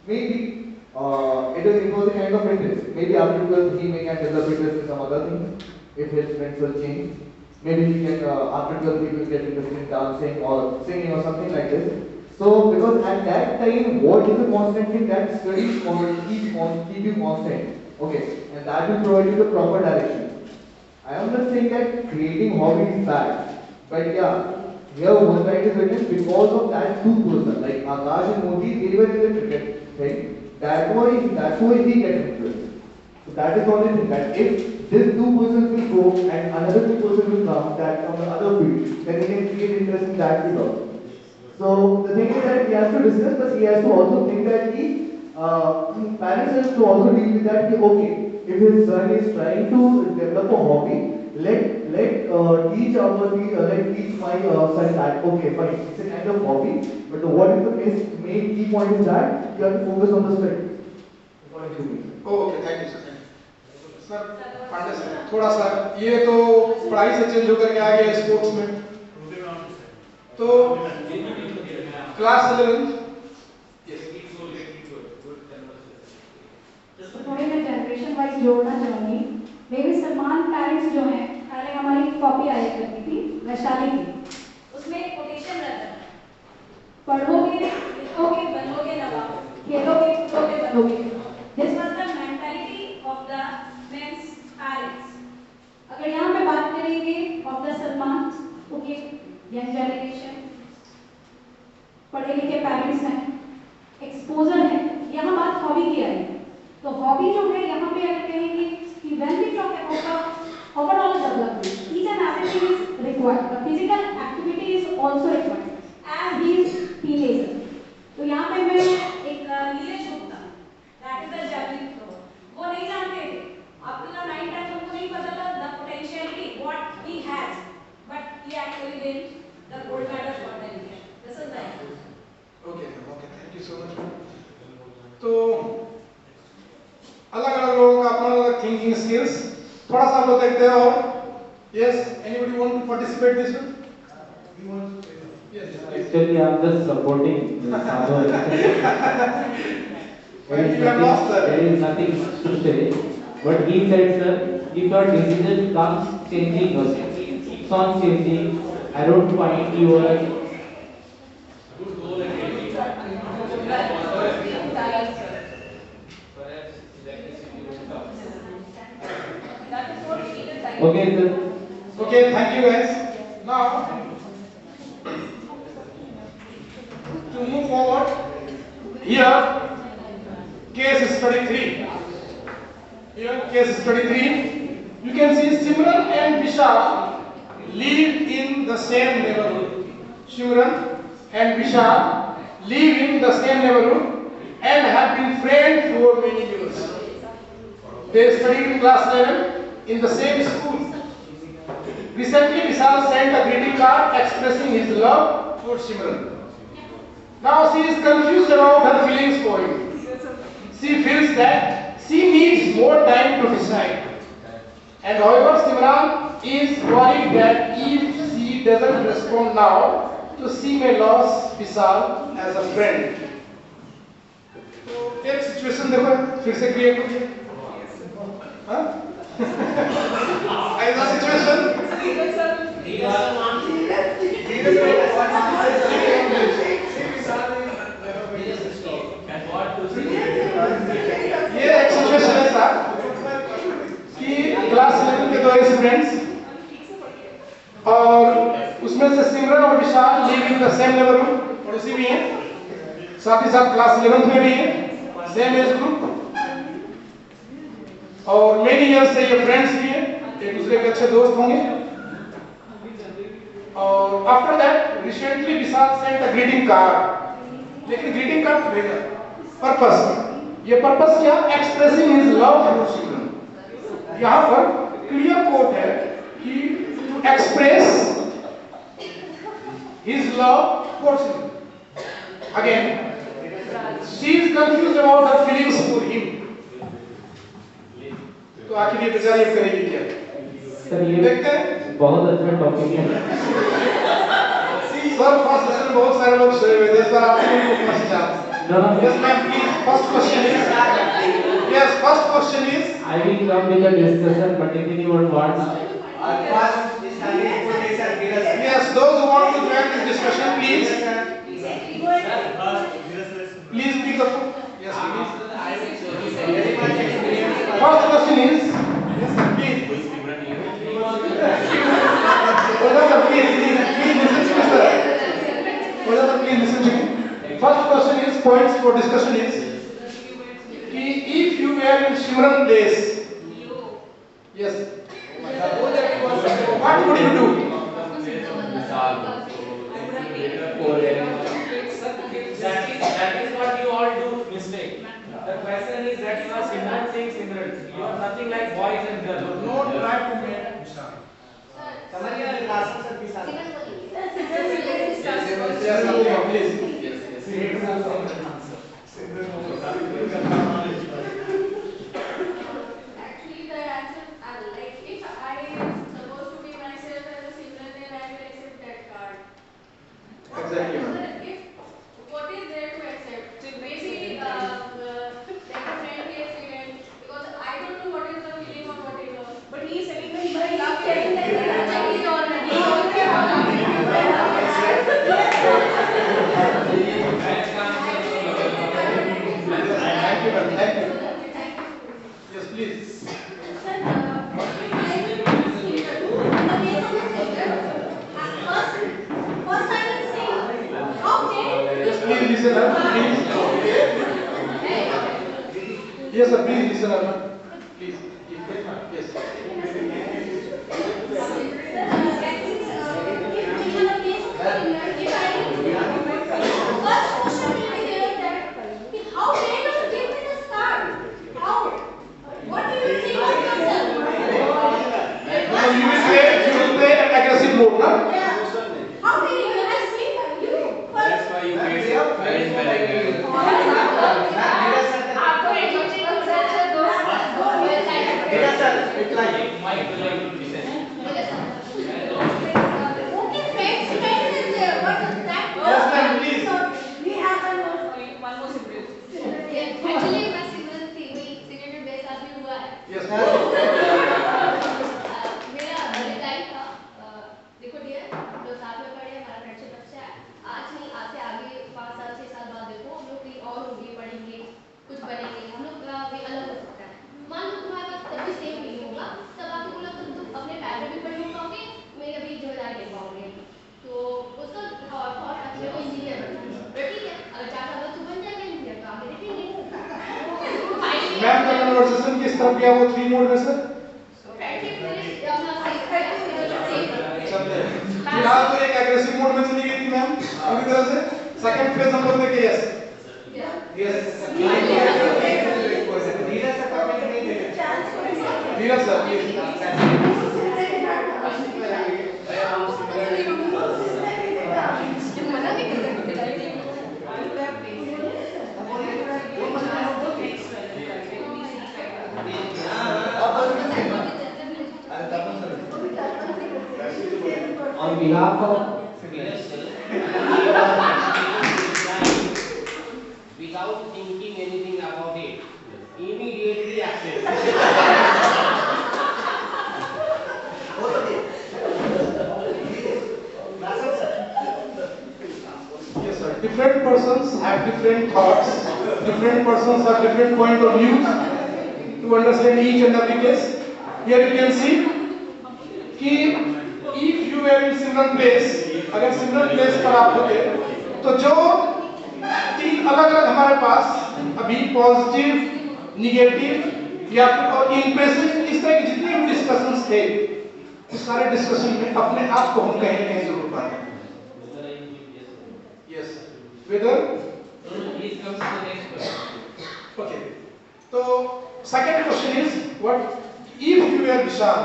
Maybe it was a kind of interest. Maybe after 12 he may can develop interest in some other things if his friends will change. Maybe he can after 12 he will get interested in dancing or singing or something like this. So because at that time, what is the constant thing that studies keep you constant? Okay, and that will provide you the proper direction. I am not saying that creating hobby is bad, but yeah, here one right is written because of that two person like Akash and Modi, they were in the cricket thing. That's why he get influenced. So that is the only thing that if this two persons will go and another two person will come that from the other field, then he can create interest in that field also. So the thing is that he has to discuss, but he has to also think that parents have to also deal with that. Okay, if his son is trying to develop a hobby, let teach my son that okay, fine, it's a kind of hobby, but what is the main key point is that you have to focus on the study. According to me. Oh, okay, thank you sir. Sir Pandey sir थोड़ा सा ये तो पढ़ाई से change होकर के आ गया sports में तो क्लास 11 थोड़ी मैं जनरेशन वाइज जोड़ना चाहूंगी मेरे सलमान पेरेंट्स जो हैं पहले हमारी कॉपी आया करती थी वैशाली की उसमें एक कोटेशन रहता है पढ़ोगे लिखोगे बनोगे नवाब खेलोगे कूदोगे बनोगे this was the mentality of the men's parents अगर यहाँ पे बात करेंगे of the Salman okay young generation पढ़े लिखे पेरेंट्स हैं एक्सपोजर है यहाँ बात हॉबी की आई तो हॉबी जो है यहाँ पे अगर कहेंगे कि when we talk about the overall development each and everything is required the physical activity is also required as he is teenager तो यहाँ पे मैं एक Neeraj Gupta that is the javelin throw वो नहीं जानते थे अप टू द 9 टाइम उनको नहीं पता था the potentiality what he has but he actually win the gold medal for the India this is the okay thank you so much तो अलग अलग लोगों का अपना अलग थिंकिंग स्किल्स थोड़ा सा हम लोग देखते हैं और yes anybody want to participate this one Actually, I'm just supporting the Sadhu. There is nothing to say. But he said, sir, if your decision comes changing, keeps on changing, I don't find you are okay, sir. Okay, thank you guys. Now, to move forward, here, case study 3. Here, case study 3. You can see Simran and Vishal live in the same neighborhood. Simran and Vishal live in the same neighborhood and have been friends for many years. They studied in class 11 in the same school. Recently, Vishal sent a greeting card expressing his love for Simran. Now she is confused about her feelings for him. She feels that she needs more time to decide. And however, Simran is worried that if she doesn't respond now, so she may lose Vishal as a friend. तो एक situation देखो फिर से create करिए हाँ ऐसा situation ये एक सिचुएशन है सर कि क्लास 11 के दो स्टूडेंट्स और उसमें से सिमरन और Vishal live in the same neighbourhood पड़ोसी भी हैं साथ ही साथ क्लास 11 में भी हैं सेम एज ग्रुप और मेनी इयर्स से ये फ्रेंड्स भी हैं एक दूसरे के अच्छे दोस्त होंगे और after that recently Vishal sent a greeting card लेकिन ग्रीटिंग कार्ड भेजा पर्पस ये पर्पस क्या expressing his love for children यहाँ पर क्लियर कोट है कि to express his love for children again she is confused about her feelings for him. तो आखिर ये बेचारी अब करेगी क्या? सर ये देखते हैं। बहुत अच्छा टॉपिक है। सर फर्स्ट क्वेश्चन बहुत सारे लोग सोए हुए थे, इस बार आपको भी क्वेश्चन चाहते हैं। Yes ma'am, please. First question is. Yes, first question is. I will come with a discussion, but if anyone wants. Yes, those who want to join this discussion, please. Please speak up. Yes, please. First question is. Yes, sir, please. Please listen to me, sir. Please listen to me. First question is, points for discussion is, if you were in Shimran place, yes, what would you do? That is what you all do mistake. The question is that you are Simran saying Simran. You are nothing like boys and girls. Don't try to make Sham. समझिए classes सब भी साथ Actually, the answer, like if I am supposed to be myself as a Simran, then I will accept that card. Exactly. If what is there to accept? Maybe like a friend gets event because I don't know what is the feeling or whatever. But he is telling me I love telling that he is already Thank you. Yes, please. Please listen up, please. Yes, sir, please listen up. Please. Yes. How dare you give me this card? How? What do you think of yourself? So you will play an aggressive mode, no? Yeah. How dare you? I see you. That's why you face arranged marriage. आपको education concept है दो Okay, friends, friends is there, but that Yes, ma'am, please. we have one more. One more Simran. Actually, मैं सिमरन थी, वही senior base आदमी हुआ है। Yes, मेरा टाइम था, देखो डियर, हम लोग साथ में पढ़े, हमारा फ्रेंडशिप अच्छा है। आज नहीं, आज से आगे 5 साल 6 साल बाद देखो, हम लोग कहीं और होंगे, पढ़ेंगे, कुछ बनेंगे, हम लोग का भी अलग हो सकता है। मान लो तुम्हारे पास तब भी सेम नहीं होगा, तब आके बोला तुम अपने पैर पे भी खड़े हो पाओगे, मेरी अभी जिम्मेदारी ले पाओगे। तो उसका थॉट अपने को इंजीनियर बनना है, ठीक है? अगर 4 साल बाद तू बन जाएगा इंजीनियर तो आगे देखेंगे। मैम का कन्वर्सेशन किस तरफ गया वो 3 मोड में सर? फिलहाल तो एक एग्रेसिव मोड में चली गई थी मैम पूरी तरह से। सेकंड फेज हम लोग देखे yes Dheeraj sir please. On behalf of without thinking anything about it, immediately accept. Yes sir, different persons have different thoughts, different persons have different point of view to understand each and every case. Here you can see कि if you were in Simran place, अगर Simran place पर आप होते तो जो 3 अलग-अलग हमारे पास अभी पॉजिटिव, निगेटिव या फिर और इम्प्रेसिव इस तरह के जितने भी डिस्कशंस थे उस सारे डिस्कशन में अपने आप को हम कहीं न कहीं जरूर पाते हैं। Yes, whether Please come to the next question. okay. So second question is what if you were Vishal?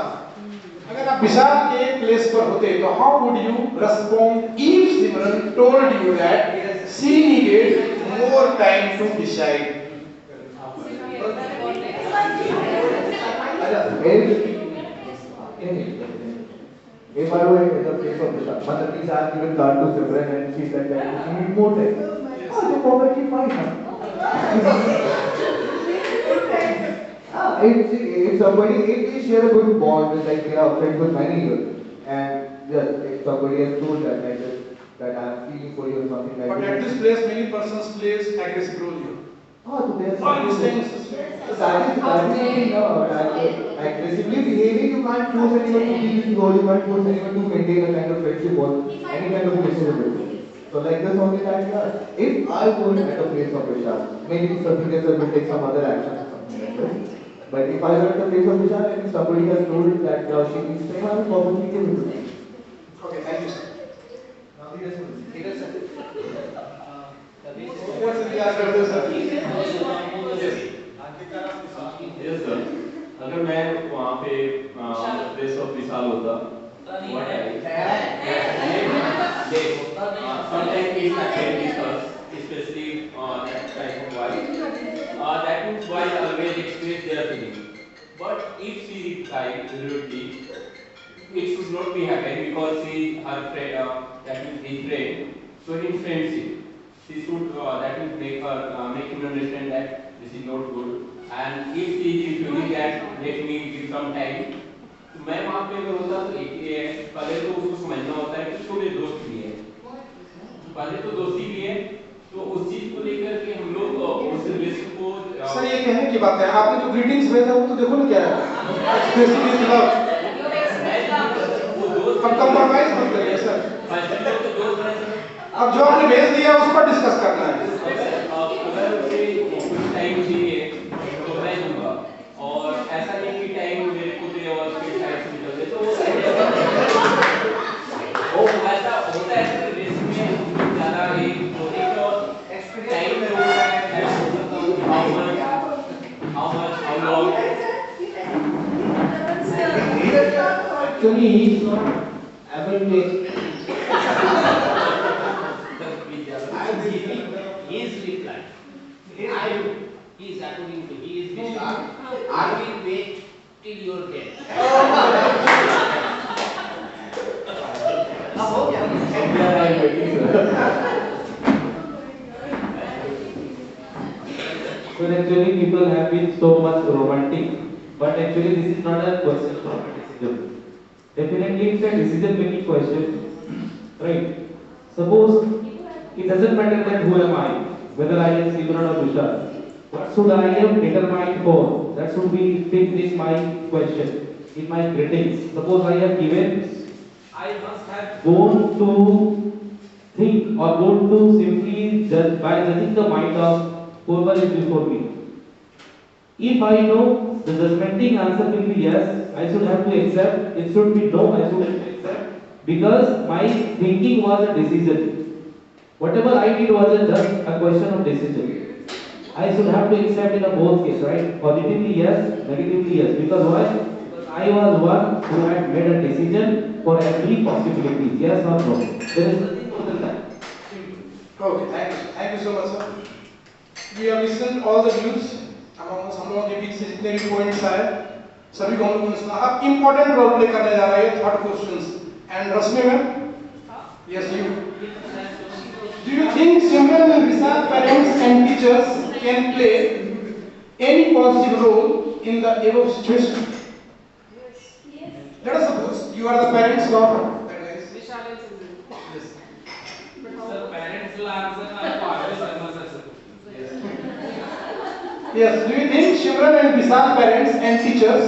अगर आप विशाल के प्लेस पर होते तो how would you respond if Simran told you that she needed more time to decide. If I were in the place of Vishal, Mother Lisa has given card to Simran and she said that she needs more time. Oh, you're perfectly fine, huh? If somebody, if they share a good bond with, like they are friends with many years, and yes, if somebody has told that like this, that I am feeling for you or something like But that. at this place, many persons plays aggressive role here. Oh, so there's All these things. that is nothing, aggressively behaving, you can't force anyone to be with you, or you can't force anyone to maintain a kind of friendship or any kind of relationship with you. So like this only that, if I were at a place of Vishal, maybe Satyajit sir will take some other action or something like this. But if I were at the place of Vishal and if somebody has told that she needs time, I will probably give it to them. Okay, thank you, sir. Now Dheeraj sir. What's the answer to sir? Yes sir. अगर मैं वहाँ पे place of विशाल होता, what I sometimes it's happened with us, especially that type of wife. That means wife always express their feeling. But if she replied rudely, it should not be happen because she her friend, that means his friend, so in friendship, she should that means make him understand that this is not good. And if she is feeling that let me give some time, तो मैं वहाँ पे अगर होता तो एक ये पहले तो उसको समझना होता है कि उसको मेरे दोस्त भी है, पहले तो दोस्ती भी है, तो उस चीज को लेकर के हम लोग उस रिलेशन को सर ये कहने की बात है, आपने जो ग्रीटिंग्स भेजा वो तो देखो ना क्या है, अब कंप्रोमाइज मत करिए सर, अब जो आपने भेज दिया उस पर डिस्कस करना है। अगर उसे कुछ टाइम चाहिए तो मैं दूंगा, और ऐसा नहीं कि टाइम मेरे को दे और फिर टाइम से निकल दे, तो वो ऐसा होता है रिलेशन में ज़्यादा एक टाइम में होता है, how long actually he is not able to I am giving his reply. He is according to his Vishal. I will wait till your death. So actually people have been so much romantic, but actually this is not a question for a decision. Definitely it's a decision making question, right? Suppose it doesn't matter that who am I, whether I am Simran or Vishal. What should I am determined for? That should be fixed in my question, in my greetings. Suppose I have given, I must have gone to think or gone to simply judge by judging the mind of whoever is before me. If I know the judgmenting answer will be yes, I should have to accept. It should be no, I should have to accept. Because my thinking was a decision. Whatever I did was just a question of decision. I should have to accept in a both case, right? Positively yes, negatively yes. Because why? Because I was one who had made a decision for every possibility, yes or no. There is nothing more than that. Okay, thank you so much sir. We have listened all the views among us, हम लोगों के बीच से जितने भी points आए सभी को हम लोगों ने सुना। अब इम्पोर्टेंट रोल प्ले करने जा रहा है third questions and Rashmi ma'am, yes you, do you think Simran and Vishal parents and teachers can play any positive role in the above situation? Let us suppose you are the parents of that guy. Vishal and Simran. Yes. Sir, parents will answer our fathers and mothers. Yes, do you think Simran and Vishal parents and teachers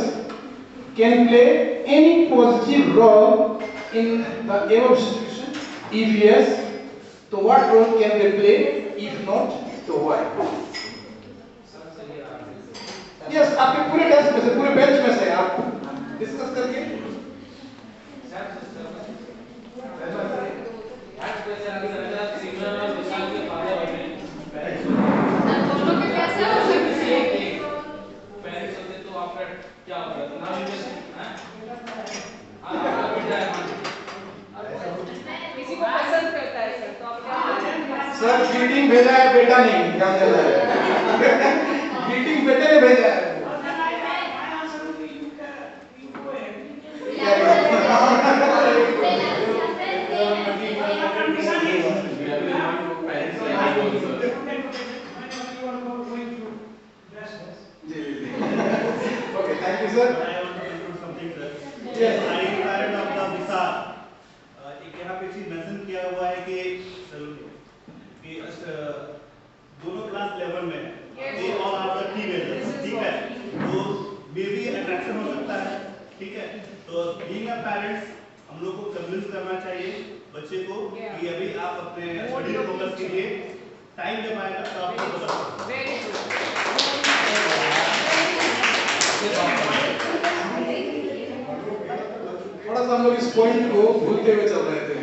can play any positive role in the above situation? If yes, so what role can they play? If not, so why? Yes, आपके पूरे desk में से, पूरे bench में से आप discuss करके क्या होगा? किसी को पसंद करता है सर, तो आप क्या सर ग्रीटिंग भेजा है बेटा नहीं, ध्यान देना है। मीटिंग बेटे ने भेजा है। Okay, thank you, sir. I want to include something, sir. Yes. I am parent of the Visar. एक यहाँ पे चीज मेंशन किया हुआ है कि दोनों क्लास लेवल में है, they all are the teenagers, ठीक है? तो बेबी अट्रैक्शन हो सकता है, ठीक है? तो being a parents हम लोग को कन्विंस करना चाहिए बच्चे को कि अभी आप अपने स्टडी फोकस के लिए टाइम दे पाएगा तो आपको पता थोड़ा सा हम लोग इस पॉइंट को भूलते हुए चल रहे थे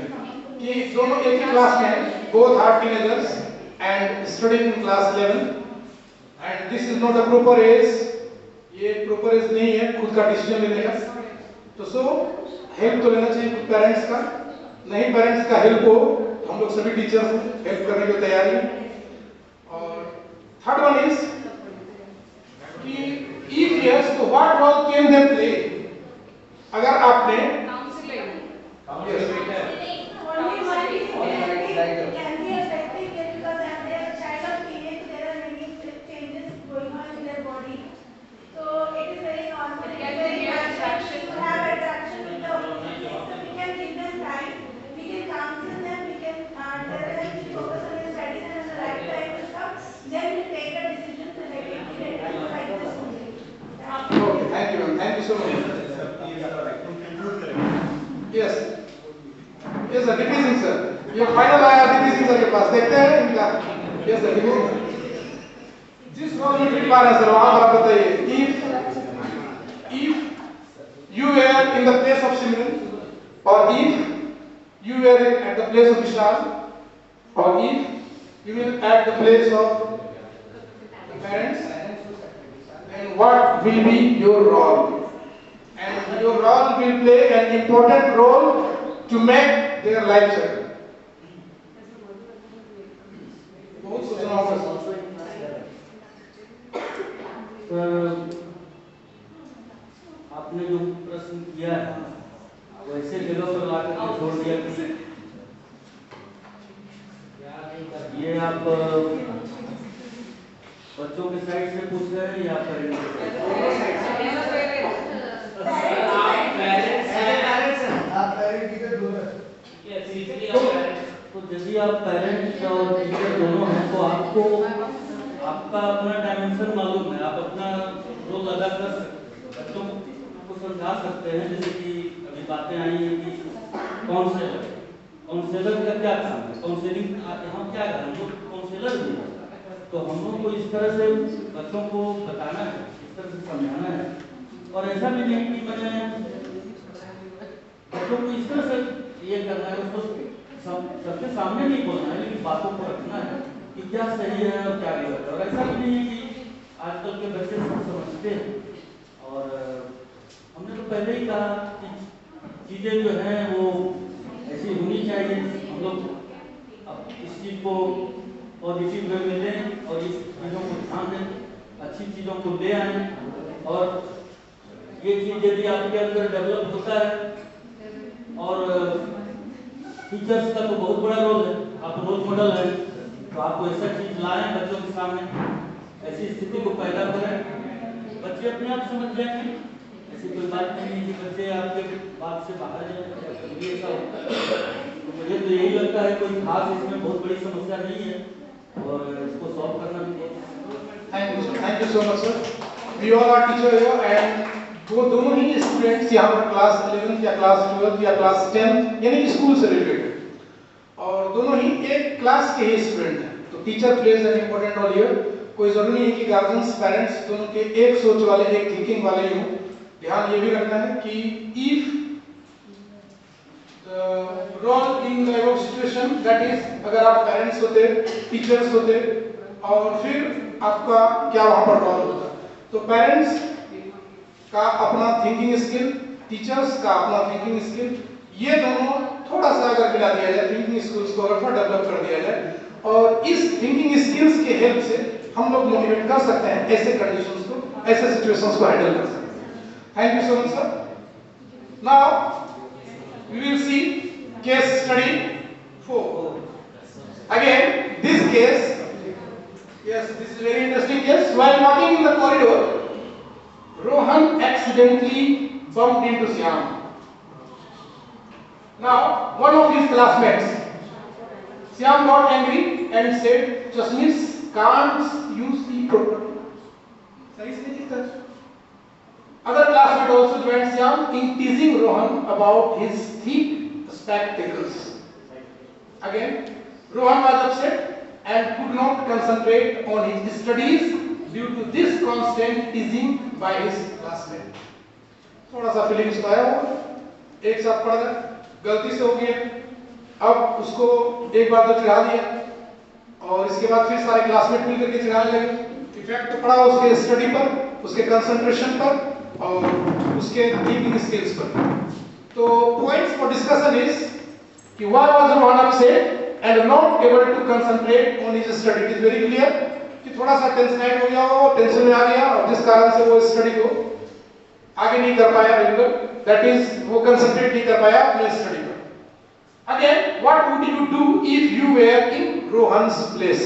कि दोनों एक ही क्लास में, both are teenagers and studying in class 11 and this is not a proper age, ये proper age नहीं है खुद का डिसीजन लेने का। तो सो हेल्प तो लेना चाहिए खुद पेरेंट्स का, नहीं पेरेंट्स का हेल्प हो हम लोग सभी टीचर्स हेल्प करने की तैयारी हैं। और थर्ड वन इज कि if yes तो what role can they play? अगर आपने Thank you so much. Yes. Yes sir, division sir. ये फाइनल आया division sir के पास, देखते हैं इनका। Yes sir, division. जिस रोल में प्रिपेयर है सर, वहाँ पर आप बताइए। If you were in the place of Simran, or if you were at the place of Vishal, or if you will at the place of the parents, then what will be your role? And your role will play an important role to make their life better. बहुत सोचना होगा आपने जो प्रश्न किया है वैसे जगह पर लाकर के छोड़ दिया कि ये आप बच्चों के साइड से पूछ रहे हैं या पेरेंट्स तो यदि आप पेरेंट्स और टीचर दोनों हैं तो आपको आपका अपना डायमेंशन मालूम है, आप अपना रोल अदा कर सकते हैं, बच्चों को समझा सकते हैं। जैसे कि अभी बातें आई हैं कि काउंसलर का क्या काम है, काउंसलिंग हम क्या करें, हम लोग काउंसलर भी हैं, तो हम लोग को इस तरह से बच्चों को बताना है, इस तरह से समझाना है। और ऐसा भी नहीं कि मैंने बच्चों को इस तरह से ये करना है, उसको सबके सामने नहीं बोलना है, लेकिन बातों को रखना है कि क्या सही है और क्या गलत है। और ऐसा भी नहीं है कि आजकल के बच्चे सब समझते हैं। और हमने तो पहले ही कहा कि चीज़ें जो हैं वो ऐसी होनी चाहिए, हम लोग अब इस चीज़ को पॉजिटिव वे में लें और इस चीज़ों को ध्यान दें, अच्छी चीज़ों को ले आएँ। और ये चीज़ यदि आपके अंदर डेवलप होता है, और टीचर्स का तो बहुत बड़ा रोल है, आप रोल मॉडल है, तो आपको ऐसा चीज़ लाएं बच्चों के सामने, ऐसी स्थिति को पैदा करें, बच्चे अपने आप समझ जाएंगे। ऐसी कोई बात नहीं है कि बच्चे आपके बात से बाहर जाए, ऐसा होता है। तो मुझे तो यही लगता है कोई खास इसमें बहुत बड़ी समस्या नहीं है और इसको सॉल्व करना भी बहुत। Thank you so much sir. We all are teacher here and वो दोनों ही स्टूडेंट्स यहाँ पर क्लास 11 या क्लास 12 या क्लास 10 यानी स्कूल से रिलेटेड, और दोनों ही एक क्लास के ही स्टूडेंट हैं। तो teacher plays an important role here. कोई जरूरी नहीं है कि गार्जियंस पेरेंट्स दोनों के एक सोच वाले, एक थिंकिंग वाले ही हों। ध्यान ये भी रखना है कि if role in the above situation, that is अगर आप पेरेंट्स होते, टीचर्स होते, और फिर आपका क्या वहाँ पर रोल होता, तो पेरेंट्स का अपना थिंकिंग स्किल, टीचर्स का अपना थिंकिंग स्किल, ये दोनों थोड़ा सा अगर मिला दिया जाए, थिंकिंग स्किल्स को अगर थोड़ा डेवलप कर दिया जाए, और इस थिंकिंग स्किल्स के हेल्प से हम लोग मोटिवेट कर सकते हैं ऐसे कंडीशंस को, ऐसे सिचुएशंस को हैंडल कर सकते हैं। Thank you so much sir. Now we will see case study 4. Again, this case, yes, this is very interesting case. While walking in the corridor, Rohan accidentally bumped into Shyam. Now, one of his classmates, Shyam got angry and said, "Jasmis, can't you see properly?" सही से नहीं दिखता। Other classmate also joined Shyam in teasing Rohan about his thick spectacles. Again, Rohan was upset and could not concentrate on his studies due to this constant teasing by his classmate. थोड़ा सा feelings तो आया होगा, एक साथ पढ़ गए, गलती से हो गया, अब उसको एक बार तो चिढ़ा दिया और इसके बाद फिर सारे क्लासमेट मिलकर के चिढ़ाने लगे। इफेक्ट तो पड़ा उसके स्टडी पर, उसके कंसंट्रेशन पर और उसके थिंकिंग स्किल्स पर। तो पॉइंट्स फॉर डिस्कशन इज कि why was Rohan upset and not able to concentrate on his study? It is very clear कि थोड़ा सा टेंशनाइट हो गया, वो टेंशन में आ गया और जिस कारण से वो स्टडी को आगे नहीं कर पाया रेगुलर, दैट इज वो कंसंट्रेट नहीं कर पाया अपने स्टडी पर। Again, what would you do if you were in Rohan's place?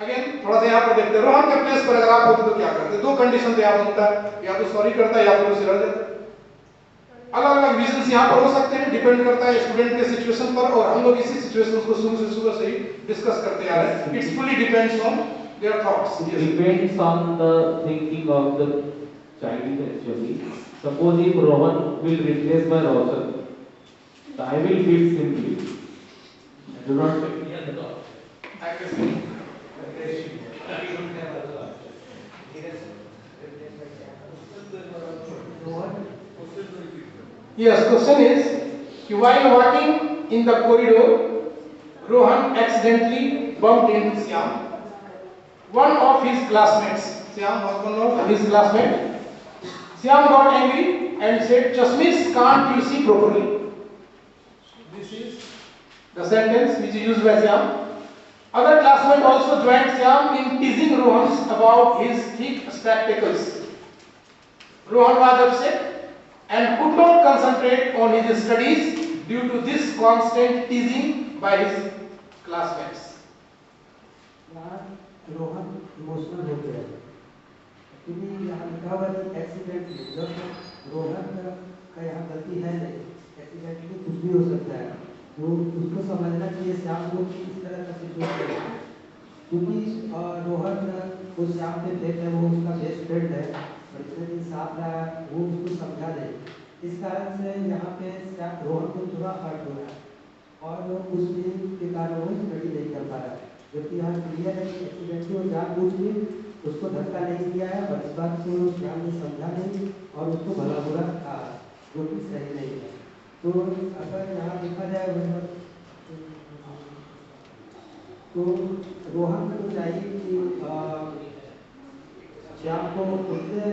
Again थोड़ा सा यहाँ पर देखते हैं, रोहन के प्लेस पर अगर आप होते तो क्या करते? दो कंडीशन पे आप होता, या तो सॉरी करता या फिर उसे रह जाता। अलग अलग रीजंस यहाँ पर हो सकते हैं, डिपेंड करता है स्टूडेंट के सिचुएशन पर, और हम लोग इसी सिचुएशंस को शुरू से ही डिस्कस करते आ रहे हैं। It's fully depends on their thoughts. Depends on the thinking of the child actually. Suppose if Rohan will replace by Roshan, I will feel simply. I do not Yes, question is, while walking in the corridor, Rohan accidentally bumped into Shyam. One of his classmates, Shyam was one of his classmates. Shyam got angry and said, "Jasmis, can't you see properly?" This is the sentence which is used by Shyam. Other classmates also joined Shyam in teasing Rohan about his thick spectacles. Rohan was upset and could not concentrate on his studies due to this constant teasing by his classmates. Rohan emotional हो गया क्योंकि यहाँ लिखा हुआ है accidentally, जब रोहन का यहाँ गलती है नहीं, एक्सीडेंटली कुछ भी हो सकता है, वो उसको समझना चाहिए श्याम को कि इस तरह का सिचुएशन है, क्योंकि रोहन वो श्याम के फेक है, वो उसका बेस्ट फ्रेंड है और इतने दिन साथ रहा, वो उसको समझा नहीं, इस कारण से यहाँ पे रोहन को थोड़ा हर्ट हो रहा है और उस दिन के कारण वो स्टडी नहीं कर पा रहा है। जबकि यहाँ क्लियर है कि एक्सीडेंटली वो जानबूझ के उसको धक्का नहीं दिया है और इस बात को श्याम ने समझा नहीं और उसको भला बुरा कहा, जो कि सही नहीं है। तो अगर यहाँ देखा जाए तो रोहन को चाहिए कि श्याम को उससे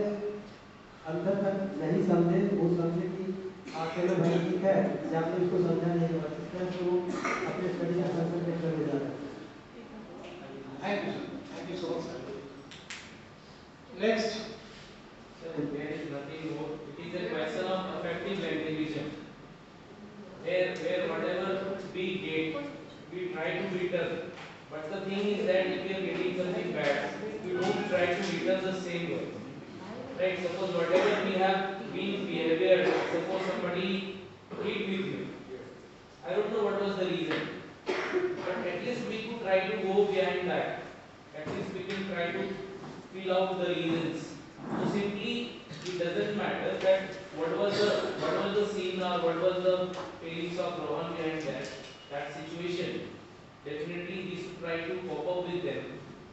अंदर तक नहीं समझे, वो समझे कि चलो भाई ठीक है, श्याम ने उसको समझा नहीं और इस तरह से वो अपने स्टडी में कंसंट्रेट करने जा रहा है। Thank you so much, sir. Next. Sir, there is nothing more. It is a question of effective language. Where whatever we get, we try to return. But the thing is that if we are getting something bad, we don't try to return the same way. Right? Suppose whatever we have been behavior, suppose somebody hit with you. I don't know what was the reason. But at least we could try to go behind that. At least we can try to fill out the reasons. So simply, it doesn't matter that what was the scene or what was the feelings of Rohan behind that situation. Definitely, we should try to cope up with them.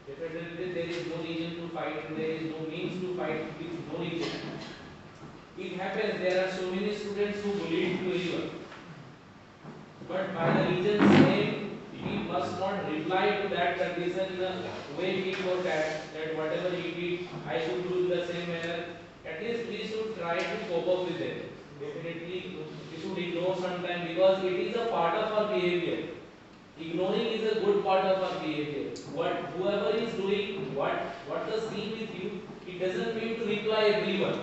Definitely, there is no reason to fight and there is no means to fight with no reason. It happens. There are so many students who bullied to anyone. But by the reasons named, he must not reply to that condition in a way he forgot that whatever he did, I should do in the same manner. At least we should try to cope up with it. Definitely, we should ignore sometimes because it is a part of our behavior. Ignoring is a good part of our behavior. Whoever is doing what does seem with you, it doesn't mean to reply everyone.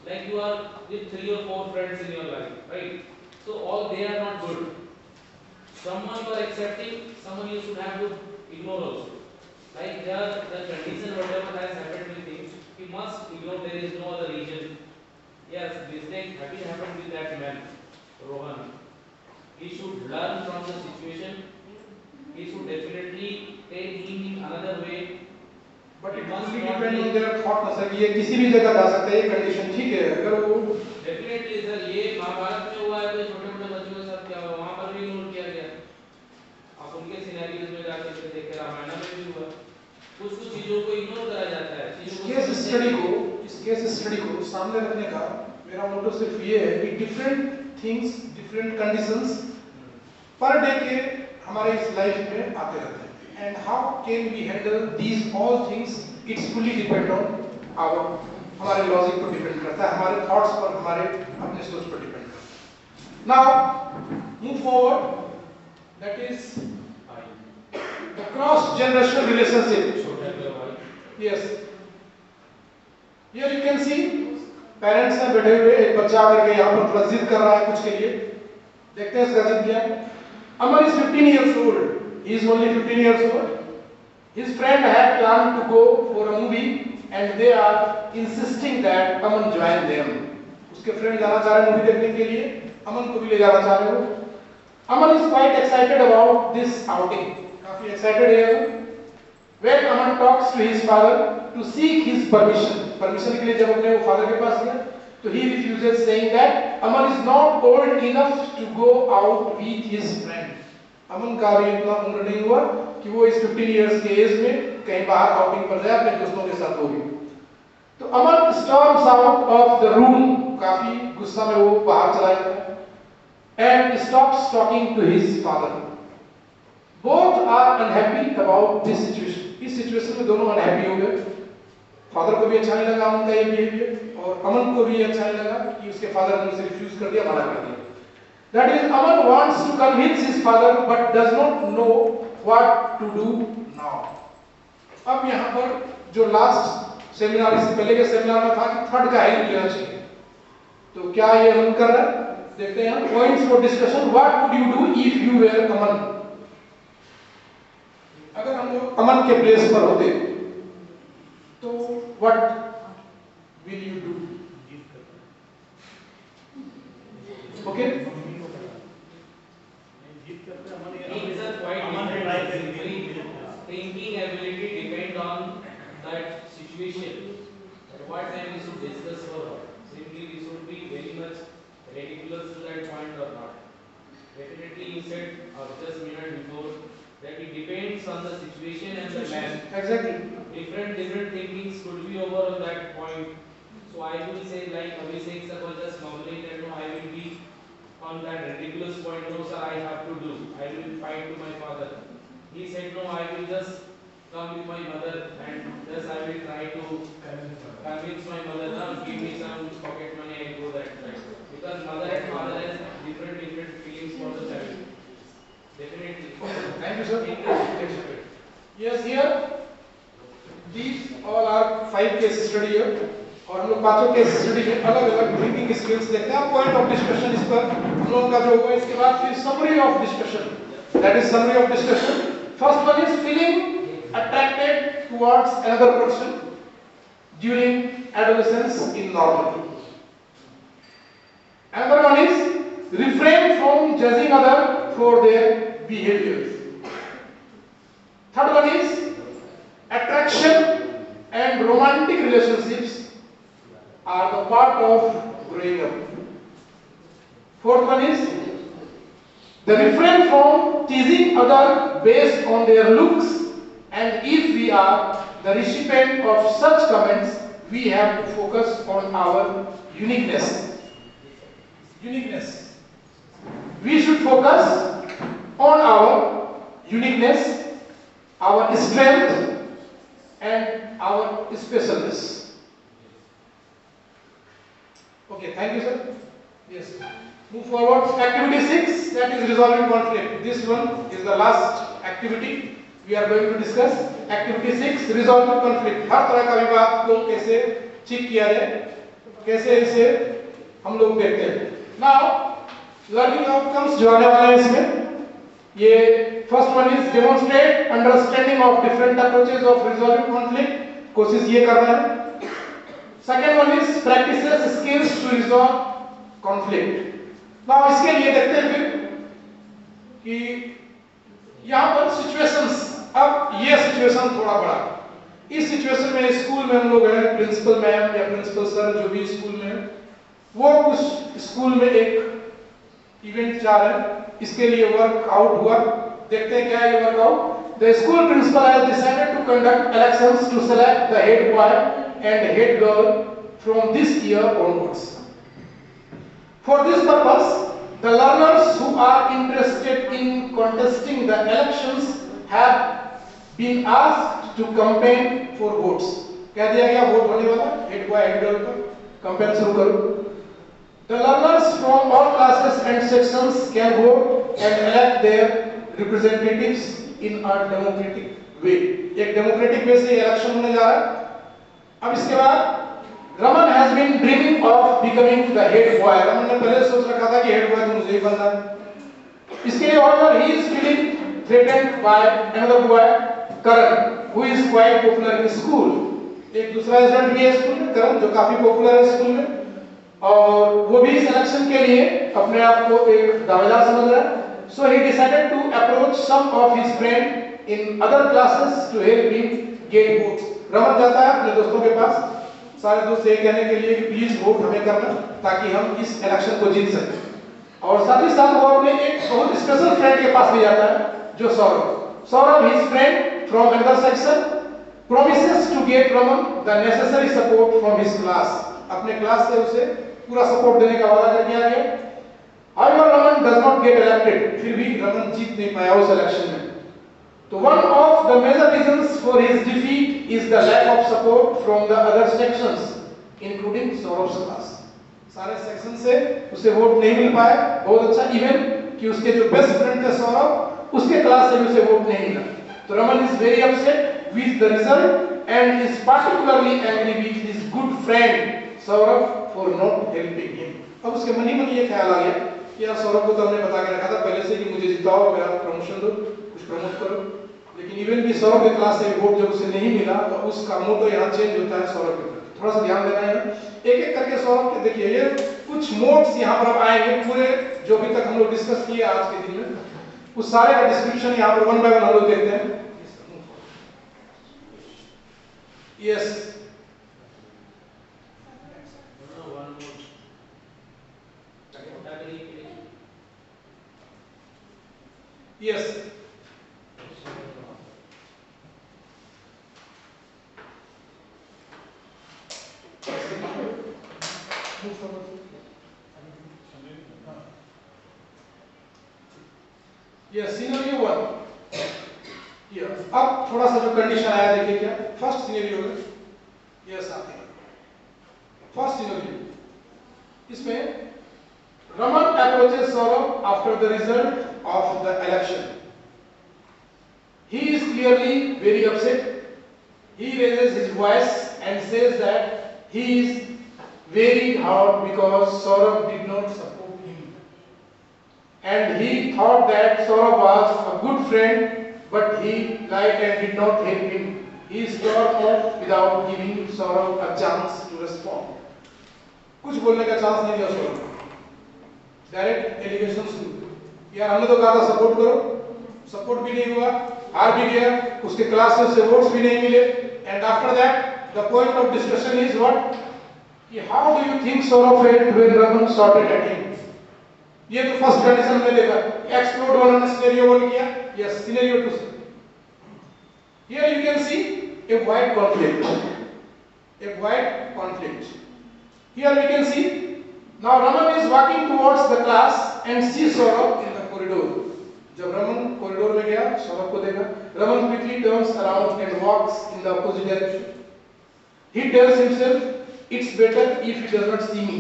Like you are with 3 or 4 friends in your life, right? So all they are not good. Someone you are accepting, someone you should have to ignore also. Like there, the condition whatever has happened with him, he must ignore. There is no other reason. Yes, mistake having happened with that man, Rohan. He should learn from the situation. He should definitely take him in another way. But it must depend on their thought ना sir, ये किसी भी जगह जा सकता है, ये condition ठीक है, अगर वो डेफिनेटली सर, ये महाभारत में हुआ है तो छोटे मोटे बच्चों के साथ क्या हुआ, वहाँ पर भी इग्नोर किया गया। आप उनके सिनेरियोज में जाकर देखें, रामायण में भी हुआ, कुछ चीजों को इग्नोर करा जाता है। इस केस स्टडी को सामने रखने का मेरा मोटो सिर्फ ये है कि different things, different conditions per day के हमारे इस लाइफ में आते रहते हैं। And how can we handle these all things? It's fully depend on हमारे लॉजिक पर डिपेंड करता है, हमारे थॉट्स पर, हमारे अपने सोच पर डिपेंड करता है। Now move forward. That is the cross generational relationship. Yes. Here you can see parents हैं बैठे हुए, एक बच्चा आकर के यहाँ पर थोड़ा जिद कर रहा है कुछ के लिए। देखते हैं इसका जिद क्या है। अमर is 15 years old. He is only 15 years old. His friend had planned to go for a movie and they are insisting that Aman join them. उसके फ्रेंड जाना चाह रहे हैं मूवी देखने के लिए, अमन को भी ले जाना चाह रहे हो। Aman is quite excited about this outing. काफी excited है। When Aman talks to his father to seek his permission के लिए जब अपने वो father के पास गया, तो he refuses, saying that Aman is not old enough to go out with his friend. अमन का भी इतना उम्र नहीं हुआ कि वो इस 15 इयर्स के एज में कहीं बाहर आउटिंग पर जाए अपने दोस्तों के साथ होगी। तो अमन storms out of the room, काफी गुस्सा में वो बाहर चला जाता है and stops talking to his father. Both are unhappy about this situation. इस सिचुएशन में दोनों अनहैप्पी हो गए। फादर को भी अच्छा नहीं लगा अमन का ये बिहेवियर और अमन को भी अच्छा नहीं लगा कि उसके फादर ने उसे रिफ्यूज कर दिया, मना कर दिया। That is, Aman wants to convince his father but does not know what to do now. अब यहाँ पर जो लास्ट सेमिनार, इससे पहले के सेमिनार में था कि थर्ड का हेल्प लेना चाहिए, तो क्या ये हम कर रहे हैं? देखते हैं points for discussion. What would you do if you were Aman? अगर हम लोग अमन के प्लेस पर होते तो what will you do? Okay, thinking ability depend on that situation. At what time we should discuss or not. Simply we should be very much ridiculous to that point or not. Definitely you said just minute before that it depends on the situation and the man. Exactly. Different thinkings could be over on that point. So I will say like Abhishek sir was just mumbling that no, I will be on that ridiculous point. No sir, I have to do. I will fight to my father. He said no, I will just come with my mother and just I will try to convince my mother to give me some pocket money. I go that right because mother and father has different feelings for the child. Definitely. Thank you, sir. Yes, here these all are 5 case study here और हम लोग पांचों case study में अलग अलग thinking skills देखते हैं। Point of discussion इस पर हम लोगों का जो होगा, इसके बाद फिर summary of discussion, that is summary of discussion. First one is feeling attracted towards another person during adolescence in normal. Another one is refrain from judging other for their behaviors. Third one is attraction and romantic relationships are the part of growing up. Fourth one is the refrain from teasing other based on their looks, and if we are the recipient of such comments, we have to focus on our uniqueness. We should focus on our uniqueness, our strength, and our specialness. Okay, thank you, sir. Yes. Move forward. Activity 6, that is resolving conflict. This one is the last activity we are going to discuss. Activity 6, resolving conflict. हर तरह का विवाद को कैसे ठीक किया जाए, कैसे इसे हम लोग देखते हैं. Now, learning outcomes जो आने वाले हैं इसमें, ये first one is demonstrate understanding of different approaches of resolving conflict. कोशिश ये करना है. Second one is practices skills to resolve conflict. Now इसके लिए देखते हैं फिर कि यहाँ पर situations, अब ये situation थोड़ा बड़ा. इस situation में स्कूल में हम लोग हैं, प्रिंसिपल मैम या प्रिंसिपल सर जो भी स्कूल में है, वो कुछ स्कूल में एक इवेंट जा रहा है, इसके लिए वर्कआउट हुआ. देखते हैं क्या है ये workout. The school principal has decided to conduct elections to select the head boy and head girl from this year onwards. For this purpose, the learners who are interested in contesting the elections have been asked to campaign for votes. कह दिया गया vote होने वाला head boy head girl का campaign शुरू करो. The learners from all classes and sections can vote and elect their representatives in a democratic way. एक democratic way से election होने जा रहा है. अब इसके बाद Raman has been dreaming of becoming the head boy. Raman ने पहले सोच रखा था कि head boy तो मुझे ही बनना है. इसके लिए however he is feeling threatened by another boy, Karan, who is quite popular in school. एक दूसरा स्टूडेंट भी है स्कूल में, करण, जो काफी पॉपुलर है स्कूल में, और वो भी इस इलेक्शन के लिए अपने आप को एक दावेदार समझ रहा है. So he decided to approach some of his friends in other classes to help him gain votes. Raman जाता है अपने दोस्तों के पास, सारे दोस्त ये कहने के लिए कि प्लीज वोट हमें करना ताकि हम इस इलेक्शन को जीत सकें. और साथ ही साथ वो अपने एक बहुत स्पेशल फ्रेंड के पास भी जाता है जो Saurabh. Saurabh, his friend from another section, promises to get Raman the necessary support from his class. अपने क्लास से उसे पूरा सपोर्ट देने का वादा कर दिया गया. However, Raman does not get elected. फिर भी रमन जीत नहीं पाया उस इलेक्शन में. तो one of the major reasons for his defeat is the lack of support from the other sections, including Saurav's class. सारे सेक्शन से उसे वोट नहीं मिल पाया. बहुत अच्छा इवन कि उसके जो बेस्ट फ्रेंड थे सौरभ, उसके क्लास से भी उसे वोट नहीं मिला. तो Raman is very upset with the result and is particularly angry with his good friend Saurabh for not helping him. अब उसके मन ही मन ये ख्याल आ गया कि यार सौरभ को तो हमने बता के रखा था पहले से कि मुझे जिताओ, मेरा प्रमोशन दो, कुछ प्रमोट करो. लेकिन इवन भी सौरभ के क्लास से वोट जब उसे नहीं मिला तो उसका मोटो यहाँ चेंज होता है सौरभ के प्रति. थोड़ा सा ध्यान देना है. एक एक करके सौरभ के देखिए ये कुछ मोड्स यहाँ पर अब आएंगे. पूरे जो भी तक हम लोग डिस्कस किए आज के दिन में उस सारे का डिस्क्रिप्शन यहाँ पर वन बाय वन हम लोग देखते हैं. Yes, yes, yes, scenario 1. Here, अब थोड़ा सा जो कंडीशन आया देखिए क्या. फर्स्ट सिनेरियो है, यस आते हैं. फर्स्ट सिनेरियो, इसमें Raman approaches Saurabh after the result of the election. He is clearly very upset. He raises his voice and says that he is very hurt because Saurabh did not support him. And he thought that Saurabh was a good friend, but he lied and did not help him. He stormed off without giving Saurabh a chance to respond. कुछ बोलने का chance नहीं दिया Saurabh. Direct allegation शुरू. यार हमने तो कहा था सपोर्ट करो, सपोर्ट भी नहीं हुआ, हार भी गया, उसके क्लास से उसे वोट्स भी नहीं मिले. And after that the point of discussion is what, कि how do you think Saurabh felt when Raman shouted at him. ये तो फर्स्ट कंडीशन में देखा. एक्सप्लोड वन ने सिनेरियो 1 किया. यस, सिनेरियो 2 से here you can see a wide conflict. A wide conflict. Here we can see. Now Raman is walking towards the class and sees Saurabh in the corridor. जब Raman corridor में गया, सौरभ को देखा. Raman quickly turns around and walks in the opposite direction. He tells himself, "It's better if he does not see me."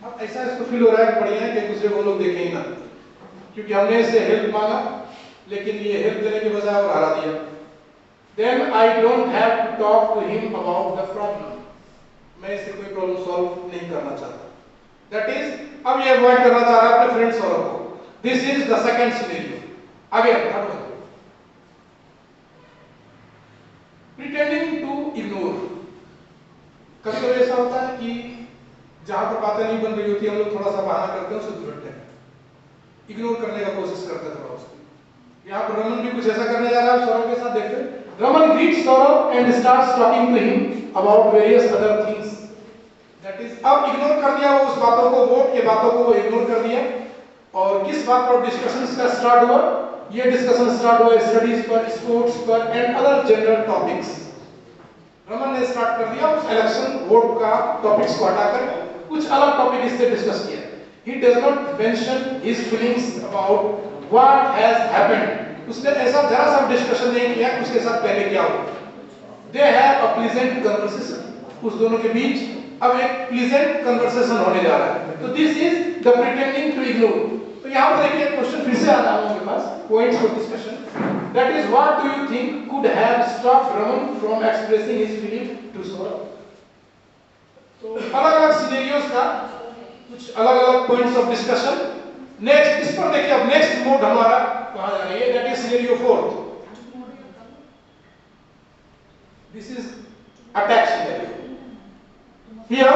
अब ऐसा इसको feel हो रहा है कि बढ़िया है कि एक दूसरे को लोग देखें ही ना, क्योंकि हमने इससे हेल्प मांगा लेकिन ये हेल्प देने के बजाय और हरा दिया। Then I don't have to talk to him about the problem. मैं इससे कोई प्रॉब्लम सॉल्व नहीं करना चाहता। That is, अब ये अवॉइड करना चाह रहा है अपने फ्रेंड सौरभ को। This is the second scenario. Again, third one. Pretending to ignore. कभी-कभी ऐसा होता है कि जहां पर बातें नहीं बन रही होती हम लोग थोड़ा सा बहाना करते हैं, उसे दूर हैं, इग्नोर करने का कोशिश करते हैं थोड़ा उसको। यहाँ पर रमन भी कुछ ऐसा करने जा रहा है सौरभ के साथ, देखते हैं। Raman greets Saurabh and starts talking to him about various other things. That is, अब इग्नोर कर दिया वो उस बातों को, वोट के बातों को वो इग्नोर कर दिया। और किस बात पर डिस्कशंस का स्टार्ट हुआ? ये डिस्कशन स्टार्ट हुआ स्टडीज पर, स्पोर्ट्स पर and other general topics. Raman ने स्टार्ट कर दिया उस इलेक्शन वोट का टॉपिक्स को हटाकर कुछ अलग टॉपिक इससे डिस्कस किया। He does not mention his feelings about what has happened. उसने ऐसा जरा सा डिस्कशन नहीं किया उसके साथ पहले क्या हुआ। They have a pleasant conversation. उस दोनों के बीच अब एक प्लीजेंट कन्वर्सेशन होने जा रहा है। तो this is the pretending to ignore. तो यहाँ पर देखिए क्वेश्चन फिर से आ रहा है आपके पास, points for discussion. That is what do you think could have stopped Raman from expressing his feeling to Saurabh. तो अलग-अलग सिनेरियोस का कुछ अलग-अलग पॉइंट्स ऑफ डिस्कशन। नेक्स्ट इस पर देखिए, अब नेक्स्ट मोड हमारा कहां जा रही है, that is scenario 4। This is attack scenario. Here,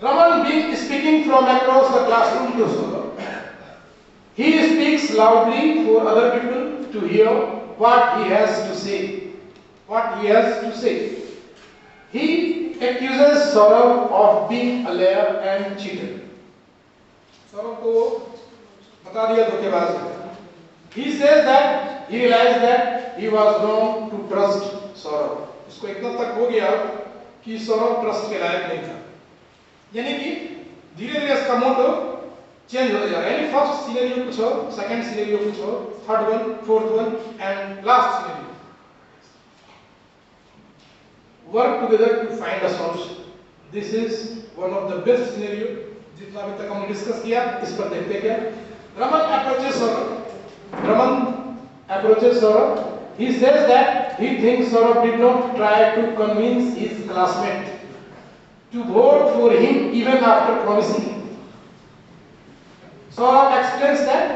Raman being speaking from across the classroom to Saurabh. He speaks loudly for other people to hear what he has to say. He accuses Saurabh of being a liar and cheater. Saurabh को बता दिया धोखेबाज है। He says that he realized that he was wrong to trust Saurabh. इसको इतना तक हो गया कि सौरभ ट्रस्ट के लायक नहीं था। यानी कि धीरे-धीरे इसका मोटो चेंज होता जा रहा है। यानी फर्स्ट सिनेरियो कुछ और, सेकंड सिनेरियो कुछ और, third one, fourth one and last scenario. Work together to find a solution. This is one of the best scenario जितना अभी तक हमने डिस्कस किया। इस पर देखते हैं क्या। Raman approaches Saurabh. He says that he thinks Saurabh did not try to convince his classmate to vote for him even after promising him. Saurabh explains that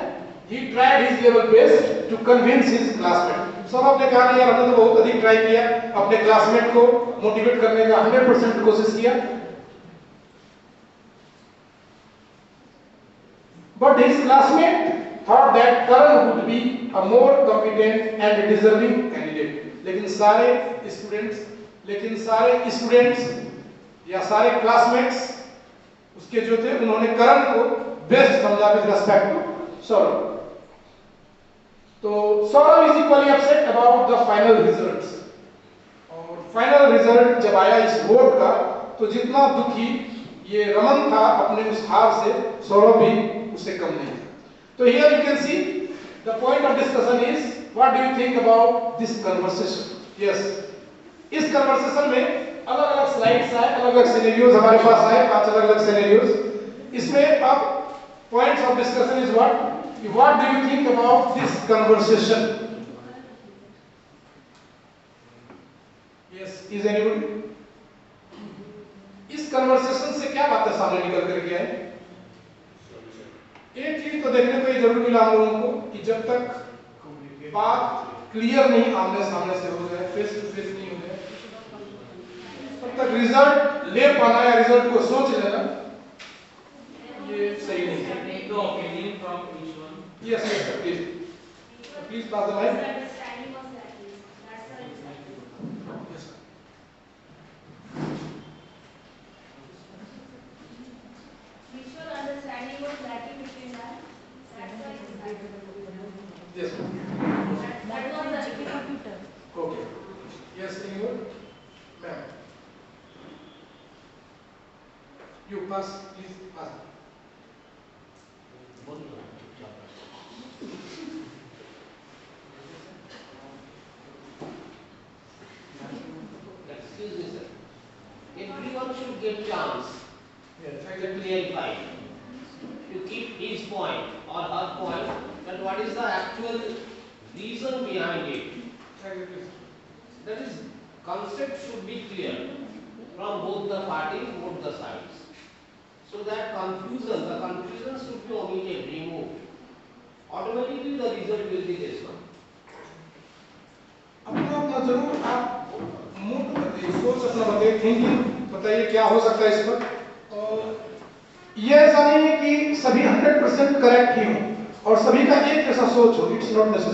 he tried his level best to convince his classmate. Saurabh ने कहा यार हमने तो बहुत अधिक try किया, अपने classmate को मोटिवेट करने का 100% कोशिश किया, but his classmate thought that Karan would be a more competent and deserving candidate. लेकिन सारे स्टूडेंट्स या सारे क्लासमेट्स उसके जो थे उन्होंने करण को बेस्ट समझा विद रिस्पेक्ट टू सौरभ। तो Saurabh is equally upset about the final results. और फाइनल रिजल्ट जब आया इस वोट का तो जितना दुखी ये रमन था अपने उस हार से, सौरभ भी उससे कम नहीं था। So here you can see the point of discussion is what do you think about this conversation? Yes, इस conversation में अलग-अलग स्लाइड्स आए, अलग-अलग सिनेरियोज हमारे पास आए, 5 अलग-अलग सिनेरियोज। इसमें अब points of discussion is what do you think about this conversation? Yes, is anybody? इस conversation से क्या बातें सामने निकल करके आए? एक चीज तो देखने को ये जरूर मिला हम लोगों को कि जब तक बात क्लियर नहीं आमने सामने से हो जाए, फेस टू फेस नहीं हो जाए, तब तक रिजल्ट ले पाना या रिजल्ट को सोच लेना ये सही नहीं है। Yes, please. Please pass the mic. Yes. Okay. Yes, anyone? Ma'am. You pass, please pass. Excuse me, sir. Everyone should get chance to clarify, to keep his point or her point, that what is the actual reason behind it. That is, concept should be clear from both the parties, both the sides. So that the confusion should be omitted, removed. Automatically the result will be this one. अपना जरूर आप mood बताइए, सोच अपना बताइए, thinking बताइए क्या हो सकता है इस पर। ये ऐसा नहीं है कि सभी 100% करेक्ट ही हो और सभी का एक जैसा सोच हो, इट्स नॉट नेसेसरी।